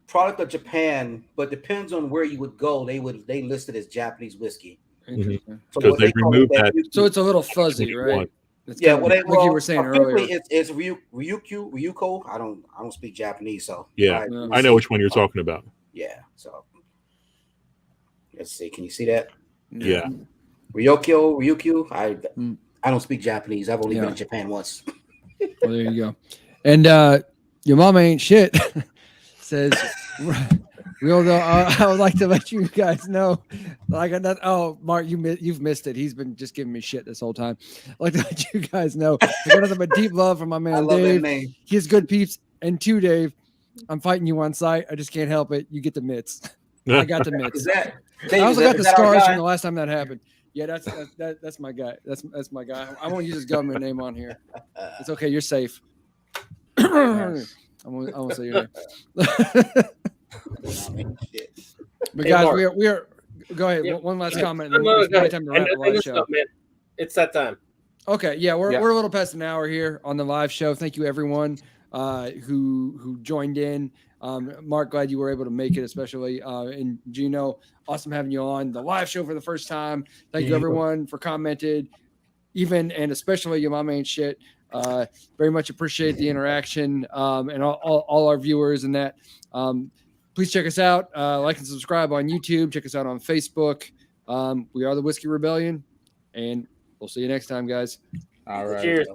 product of Japan, but depends on where you would go. They list it as Japanese whiskey. Interesting. So Because what they call it removed that. So it's a little fuzzy, Which right? one? It's Yeah, kind of like you were saying officially earlier. it's Ryuko. I don't speak Japanese, so Yeah, Yeah. I know which one you're talking about. Yeah, so let's see. Can you see that? Yeah. Ryukyu. Mm. I don't speak Japanese. I've only Yeah. been in Japan once. Well, there you go. And your mama ain't shit. Says, real though, I would like to let you guys know. Like that. Oh, Mark, you've missed it. He's been just giving me shit this whole time. I'd like to let you guys know. I got nothing but deep love for my man I love Dave. that name. He has good peeps. And 2, Dave, I'm fighting you on site. I just can't help it. You get the mitts. I got the mitts. Is that? I also got the is that our scars guy? from the last time that happened. Yeah, that's my guy. That's my guy. I won't use his government name on here. It's okay. You're safe. I won't say your name. Shit. But Hey, guys, Mark. we are. Go ahead. Yeah. One last comment. No, And no, it's go ahead. time to wrap the I live missed show. up, man. It's that time. Okay, yeah, we're Yeah. a little past an hour here on the live show. Thank you everyone who joined in. Mark, glad you were able to make it, especially and Gino, awesome having you on the live show for the first time. Thank you everyone for commented, even and especially your mama ain't shit. Very much appreciate the interaction and all our viewers and that. Please check us out, like and subscribe on YouTube. Check us out on Facebook. We are the Whiskey Rebellion, and we'll see you next time, guys. All right. Cheers.